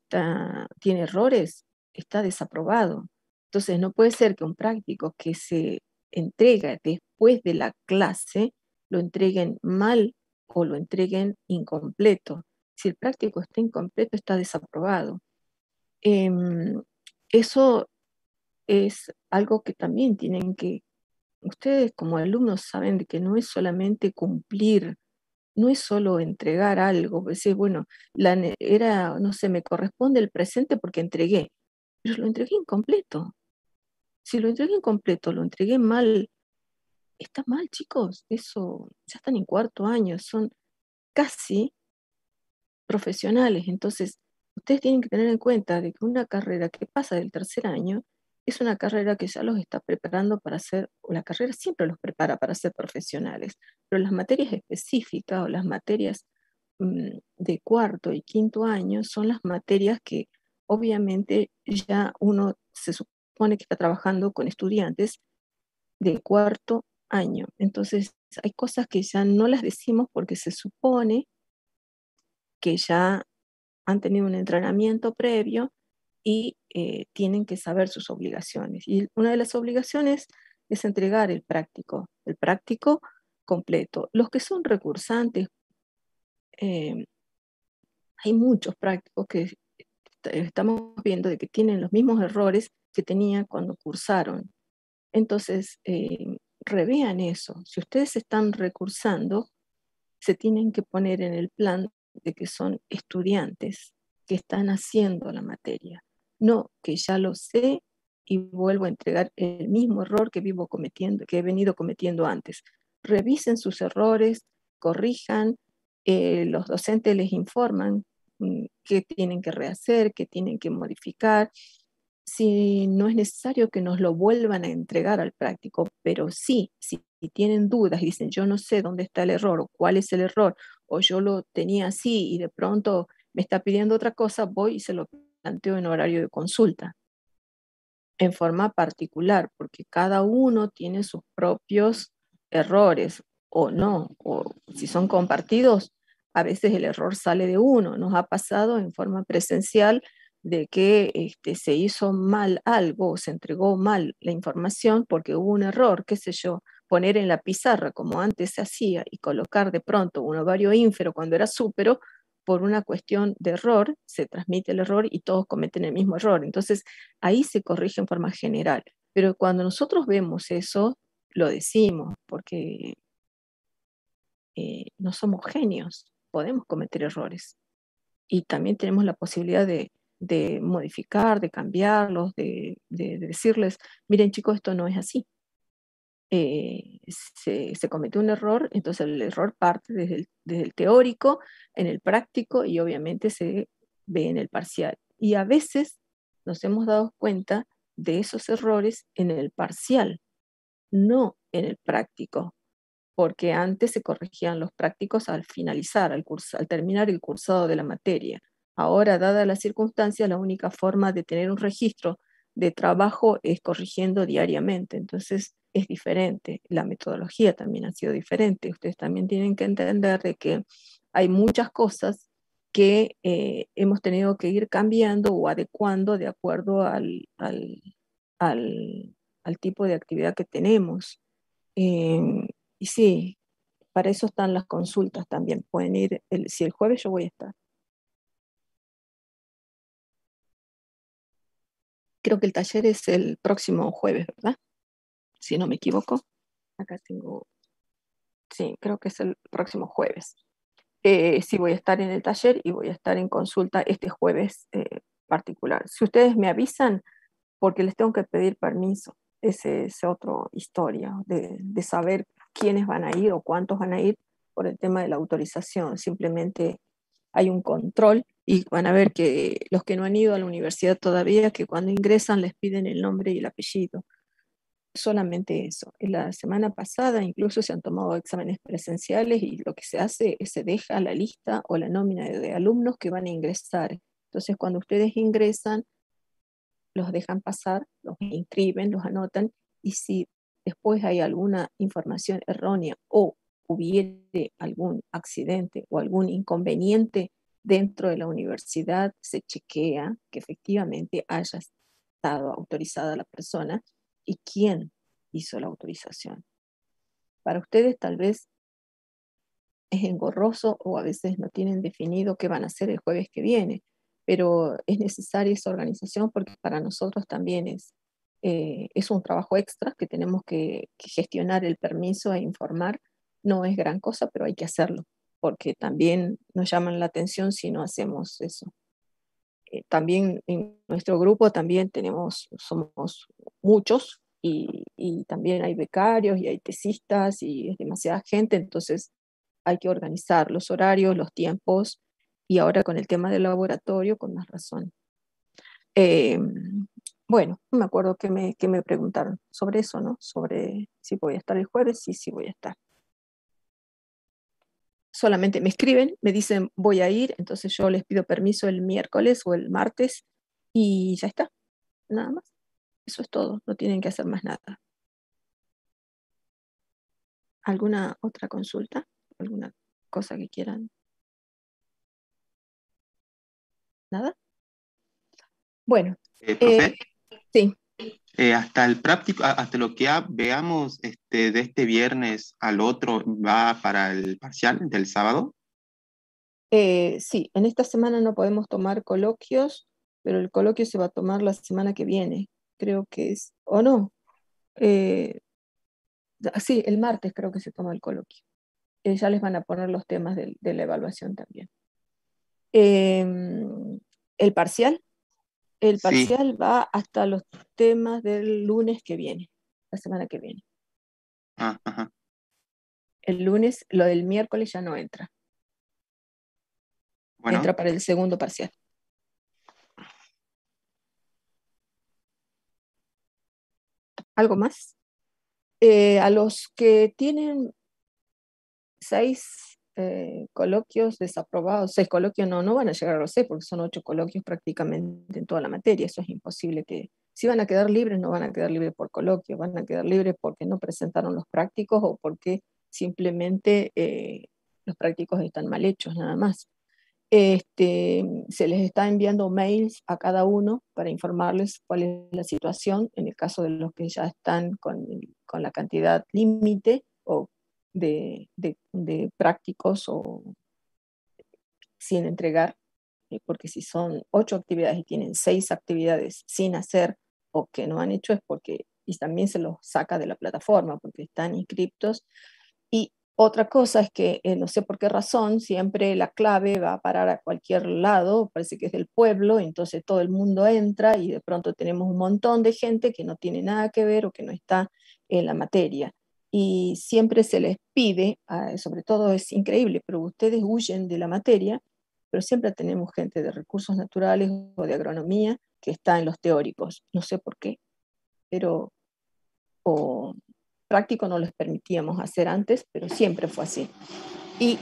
[SPEAKER 1] tiene errores, está desaprobado. Entonces, no puede ser que un práctico que se entrega después de la clase lo entreguen mal o lo entreguen incompleto. Si el práctico está incompleto, está desaprobado. Em, Eso es algo que también tienen que, ustedes como alumnos saben de que no es solamente cumplir, no es solo entregar algo, decir, bueno, no sé, me corresponde el presente porque entregué, pero lo entregué incompleto. Si lo entregué incompleto, lo entregué mal, está mal, chicos, eso, ya están en cuarto año, son casi profesionales. Entonces, ustedes tienen que tener en cuenta de que una carrera que pasa del tercer año es una carrera que ya los está preparando para ser, o la carrera siempre los prepara para ser profesionales, pero las materias específicas o las materias de cuarto y quinto año son las materias que obviamente ya uno se supone que está trabajando con estudiantes de cuarto año. Entonces, hay cosas que ya no las decimos porque se supone que ya han tenido un entrenamiento previo y tienen que saber sus obligaciones. Y una de las obligaciones es entregar el práctico completo. Los que son recursantes, eh, hay muchos prácticos que estamos viendo de que tienen los mismos errores que tenían cuando cursaron. Entonces, revean eso. Si ustedes están recursando, se tienen que poner en el plan de que son estudiantes que están haciendo la materia, no que ya lo sé y vuelvo a entregar el mismo error que vivo cometiendo, que he venido cometiendo antes. Revisen sus errores, corrijan, los docentes les informan qué tienen que rehacer, qué tienen que modificar. Si no es necesario que nos lo vuelvan a entregar al práctico, pero sí, si tienen dudas y dicen yo no sé dónde está el error o cuál es el error, o yo lo tenía así y de pronto me está pidiendo otra cosa, voy y se lo planteo en horario de consulta, en forma particular, porque cada uno tiene sus propios errores o no, o si son compartidos, a veces el error sale de uno. Nos ha pasado en forma presencial de que se hizo mal algo o se entregó mal la información porque hubo un error, qué sé yo, poner en la pizarra como antes se hacía y colocar de pronto un ovario ínfero cuando era súpero, por una cuestión de error, se transmite el error y todos cometen el mismo error. Entonces, ahí se corrige en forma general. Pero cuando nosotros vemos eso, lo decimos, porque no somos genios, podemos cometer errores. Y también tenemos la posibilidad de modificar, de cambiarlos, de decirles, miren chicos, esto no es así. Se cometió un error, entonces el error parte desde el teórico, en el práctico y obviamente se ve en el parcial. Y a veces nos hemos dado cuenta de esos errores en el parcial, no en el práctico, porque antes se corregían los prácticos al finalizar, al terminar el cursado de la materia. Ahora, dada la circunstancia, la única forma de tener un registro de trabajo es corrigiendo diariamente. Entonces, es diferente. La metodología también ha sido diferente. Ustedes también tienen que entender de que hay muchas cosas que hemos tenido que ir cambiando o adecuando de acuerdo al, al tipo de actividad que tenemos. Y sí, para eso están las consultas también. Pueden ir, si el jueves yo voy a estar. Creo que el taller es el próximo jueves, ¿verdad? Si no me equivoco. Acá tengo, sí, creo que es el próximo jueves. Sí, voy a estar en el taller y voy a estar en consulta este jueves particular. Si ustedes me avisan, porque les tengo que pedir permiso, esa es otra historia, de saber quiénes van a ir o cuántos van a ir por el tema de la autorización. Simplemente hay un control y van a ver que los que no han ido a la universidad todavía, que cuando ingresan les piden el nombre y el apellido. Solamente eso. En la semana pasada incluso se han tomado exámenes presenciales y lo que se hace es se deja la lista o la nómina de alumnos que van a ingresar. Entonces, cuando ustedes ingresan, los dejan pasar, los inscriben, los anotan y si después hay alguna información errónea o hubiere algún accidente o algún inconveniente dentro de la universidad, se chequea que efectivamente haya estado autorizada la persona y quién hizo la autorización. Para ustedes tal vez es engorroso o a veces no tienen definido qué van a hacer el jueves que viene, pero es necesaria esa organización porque para nosotros también es un trabajo extra que tenemos que gestionar el permiso e informar. No es gran cosa, pero hay que hacerlo, porque también nos llaman la atención si no hacemos eso. También en nuestro grupo también somos muchos y también hay becarios y hay tesistas y es demasiada gente, entonces hay que organizar los horarios, los tiempos y ahora con el tema del laboratorio con más razón. Eh, bueno, no me acuerdo que me preguntaron sobre eso, ¿no? Sobre si voy a estar el jueves, sí, sí voy a estar. Solamente me escriben, me dicen voy a ir, entonces yo les pido permiso el miércoles o el martes y ya está, nada más. Eso es todo, no tienen que hacer más nada. ¿Alguna otra consulta? ¿Alguna cosa que quieran? ¿Nada? Bueno,
[SPEAKER 2] Profe,
[SPEAKER 1] sí,
[SPEAKER 2] hasta el práctico, hasta lo que veamos de este viernes al otro va para el parcial del sábado.
[SPEAKER 1] sí, en esta semana no podemos tomar coloquios, pero el coloquio se va a tomar la semana que viene, creo que es, o no, eh, sí, el martes creo que se toma el coloquio. Ya les van a poner los temas de la evaluación también. El parcial, el
[SPEAKER 2] Sí,
[SPEAKER 1] parcial va hasta los temas del lunes que viene, la semana que viene.
[SPEAKER 2] ah, ajá.
[SPEAKER 1] El lunes, lo del miércoles ya no entra,
[SPEAKER 2] Bueno,
[SPEAKER 1] entra para el segundo parcial. ¿Algo más? A los que tienen 6 coloquios desaprobados, 6 coloquios no van a llegar a los 6 porque son 8 coloquios prácticamente en toda la materia, eso es imposible que, si van a quedar libres, no van a quedar libres por coloquio, van a quedar libres porque no presentaron los prácticos o porque simplemente los prácticos están mal hechos, nada más. Se les está enviando mails a cada uno para informarles cuál es la situación en el caso de los que ya están con la cantidad límite o de prácticos o sin entregar, porque si son 8 actividades y tienen 6 actividades sin hacer o que no han hecho es porque y también se los saca de la plataforma porque están inscriptos. Y otra cosa es que no sé por qué razón siempre la clave va a parar a cualquier lado, parece que es del pueblo, entonces todo el mundo entra y de pronto tenemos un montón de gente que no tiene nada que ver o que no está en la materia. Y siempre se les pide, sobre todo es increíble, pero ustedes huyen de la materia, pero siempre tenemos gente de recursos naturales o de agronomía que está en los teóricos, no sé por qué, pero o práctico no les permitíamos hacer antes, pero siempre fue así. Y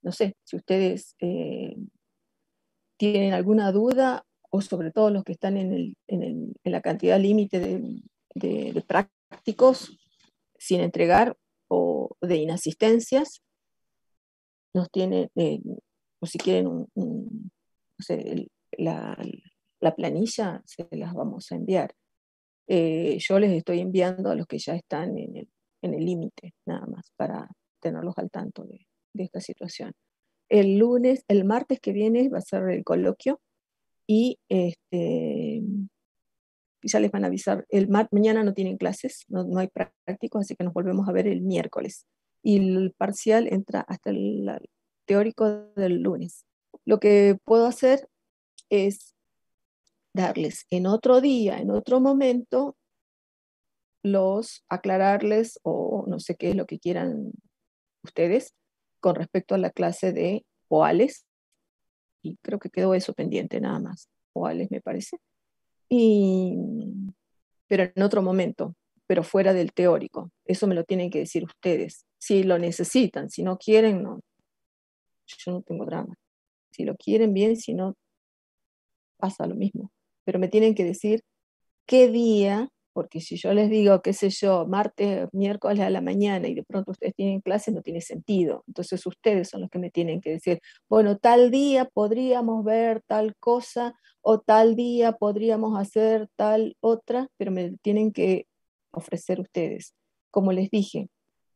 [SPEAKER 1] no sé, si ustedes tienen alguna duda, o sobre todo los que están en la cantidad límite de prácticos sin entregar o de inasistencias, nos tienen, o si quieren no sé, la planilla, se las vamos a enviar. Yo les estoy enviando a los que ya están en el límite, nada más, para tenerlos al tanto de esta situación. El martes que viene va a ser el coloquio y ya les van a avisar. Mañana no tienen clases, no hay prácticos, así que nos volvemos a ver el miércoles. Y el parcial entra hasta el teórico del lunes. Lo que puedo hacer es darles en otro día, en otro momento, aclararles o no sé qué es lo que quieran ustedes con respecto a la clase de OALES, y creo que quedó eso pendiente nada más, OALES me parece, y, pero en otro momento, pero fuera del teórico, eso me lo tienen que decir ustedes, si lo necesitan, si no quieren, no, yo no tengo drama, si lo quieren bien, si no, pasa lo mismo, pero me tienen que decir qué día, porque si yo les digo, qué sé yo, martes, miércoles a la mañana y de pronto ustedes tienen clases, no tiene sentido. Entonces ustedes son los que me tienen que decir, bueno, tal día podríamos ver tal cosa o tal día podríamos hacer tal otra, pero me tienen que ofrecer ustedes. Como les dije,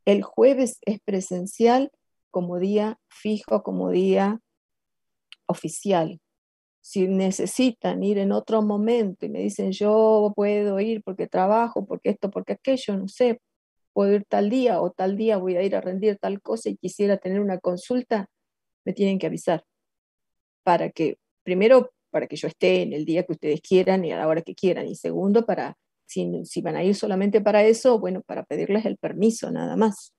[SPEAKER 1] el jueves es presencial como día fijo, como día oficial. Si necesitan ir en otro momento y me dicen yo puedo ir porque trabajo, porque esto, porque aquello, no sé, puedo ir tal día o tal día voy a ir a rendir tal cosa y quisiera tener una consulta, me tienen que avisar para que, primero, para que yo esté en el día que ustedes quieran y a la hora que quieran, y segundo, para, si van a ir solamente para eso, bueno, para pedirles el permiso nada más.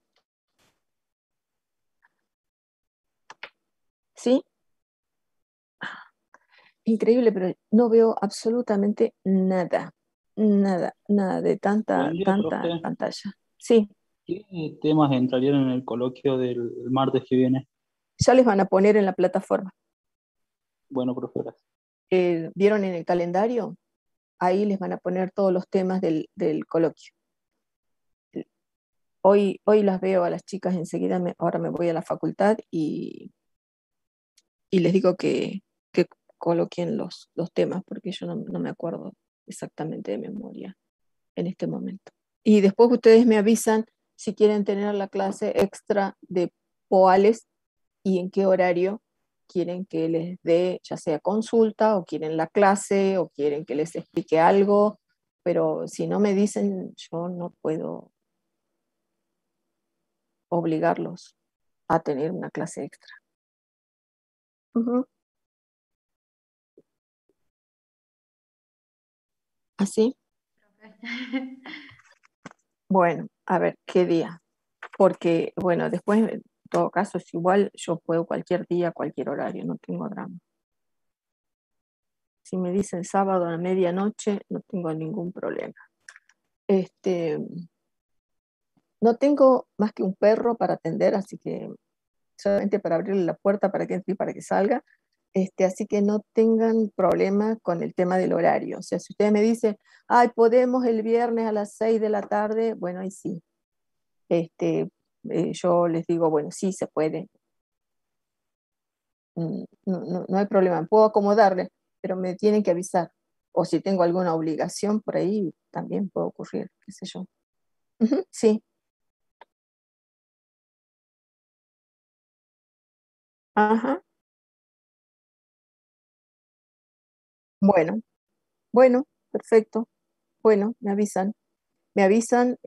[SPEAKER 1] ¿Sí? Increíble, pero no veo absolutamente nada, nada, nada de
[SPEAKER 3] Buen día,
[SPEAKER 1] tanta
[SPEAKER 3] profe.
[SPEAKER 1] pantalla. Sí,
[SPEAKER 3] ¿Qué temas entrarían en el coloquio del martes que viene?
[SPEAKER 1] ya les van a poner en la plataforma.
[SPEAKER 3] Bueno, profe, gracias.
[SPEAKER 1] ¿Vieron en el calendario? Ahí les van a poner todos los temas del coloquio. Hoy las veo a las chicas enseguida, ahora me voy a la facultad y les digo que coloquen los temas, porque yo no me acuerdo exactamente de memoria en este momento. Y después ustedes me avisan si quieren tener la clase extra de POALES y en qué horario quieren que les dé, ya sea consulta o quieren la clase o quieren que les explique algo, pero si no me dicen, yo no puedo obligarlos a tener una clase extra. Ujú. ¿Así? Bueno, a ver, ¿qué día? Porque, bueno, después, en todo caso, es igual, yo puedo cualquier día, cualquier horario, no tengo drama. Si me dicen sábado a la medianoche, no tengo ningún problema. Este, no tengo más que un perro para atender, así que solamente para abrirle la puerta para que entre y para que salga. Así que no tengan problema con el tema del horario. O sea, si ustedes me dicen, ay, podemos el viernes a las 6 de la tarde, bueno, ahí sí. Yo les digo, bueno, sí se puede. No hay problema, puedo acomodarle, pero me tienen que avisar. O si tengo alguna obligación por ahí, también puede ocurrir, qué sé yo. Ujú, sí, ajá, bueno, bueno, perfecto. Bueno, me avisan. Me avisan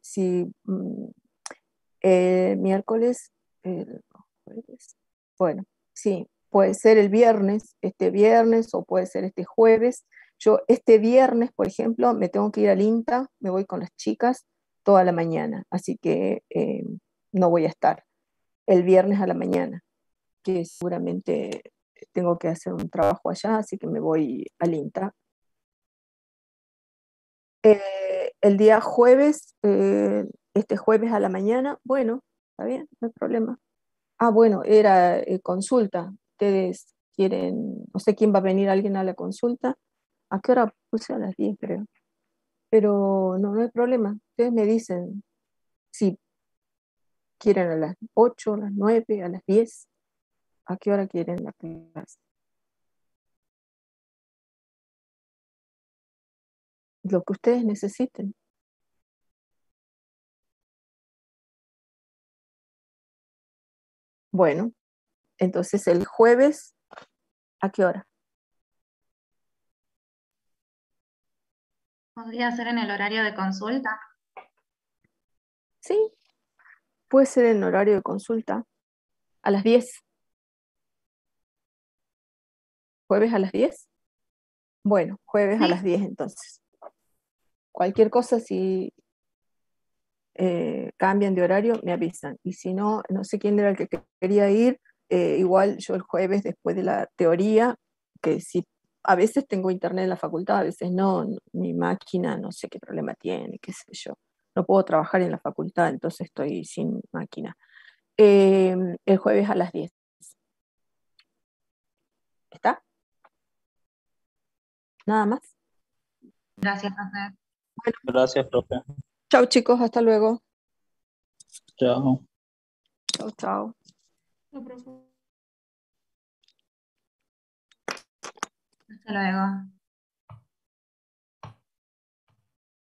[SPEAKER 1] si miércoles, el jueves. Bueno, sí, puede ser el viernes, este viernes, o puede ser este jueves. Yo este viernes, por ejemplo, me tengo que ir al INTA, me voy con las chicas toda la mañana, así que no voy a estar el viernes a la mañana, que seguramente tengo que hacer un trabajo allá, así que me voy al INTA. El día jueves, este jueves a la mañana, bueno, está bien, no hay problema. Ah, bueno, era consulta. Ustedes quieren, no sé quién va a venir, alguien a la consulta. ¿A qué hora puse? A las 10, creo. Pero no, no hay problema. Ustedes me dicen si quieren a las 8, a las 9, a las 10. ¿A qué hora quieren la clase? Lo que ustedes necesiten. Bueno, entonces el jueves, ¿a qué hora?
[SPEAKER 4] ¿Podría ser en el horario de consulta?
[SPEAKER 1] Sí, puede ser en horario de consulta. A las 10. ¿Jueves a las 10? Bueno, jueves a
[SPEAKER 4] Sí.
[SPEAKER 1] las 10 entonces. Cualquier cosa, si cambian de horario, me avisan. Y si no, no sé quién era el que quería ir, igual yo el jueves después de la teoría, que si a veces tengo internet en la facultad, a veces no, mi máquina no sé qué problema tiene, qué sé yo. No puedo trabajar en la facultad, entonces estoy sin máquina. El jueves a las 10. ¿Está? Nada más.
[SPEAKER 4] Gracias, profe.
[SPEAKER 3] Gracias, profe.
[SPEAKER 1] Chau chicos, hasta luego.
[SPEAKER 3] Chao.
[SPEAKER 1] Chau, chau.
[SPEAKER 4] Hasta luego.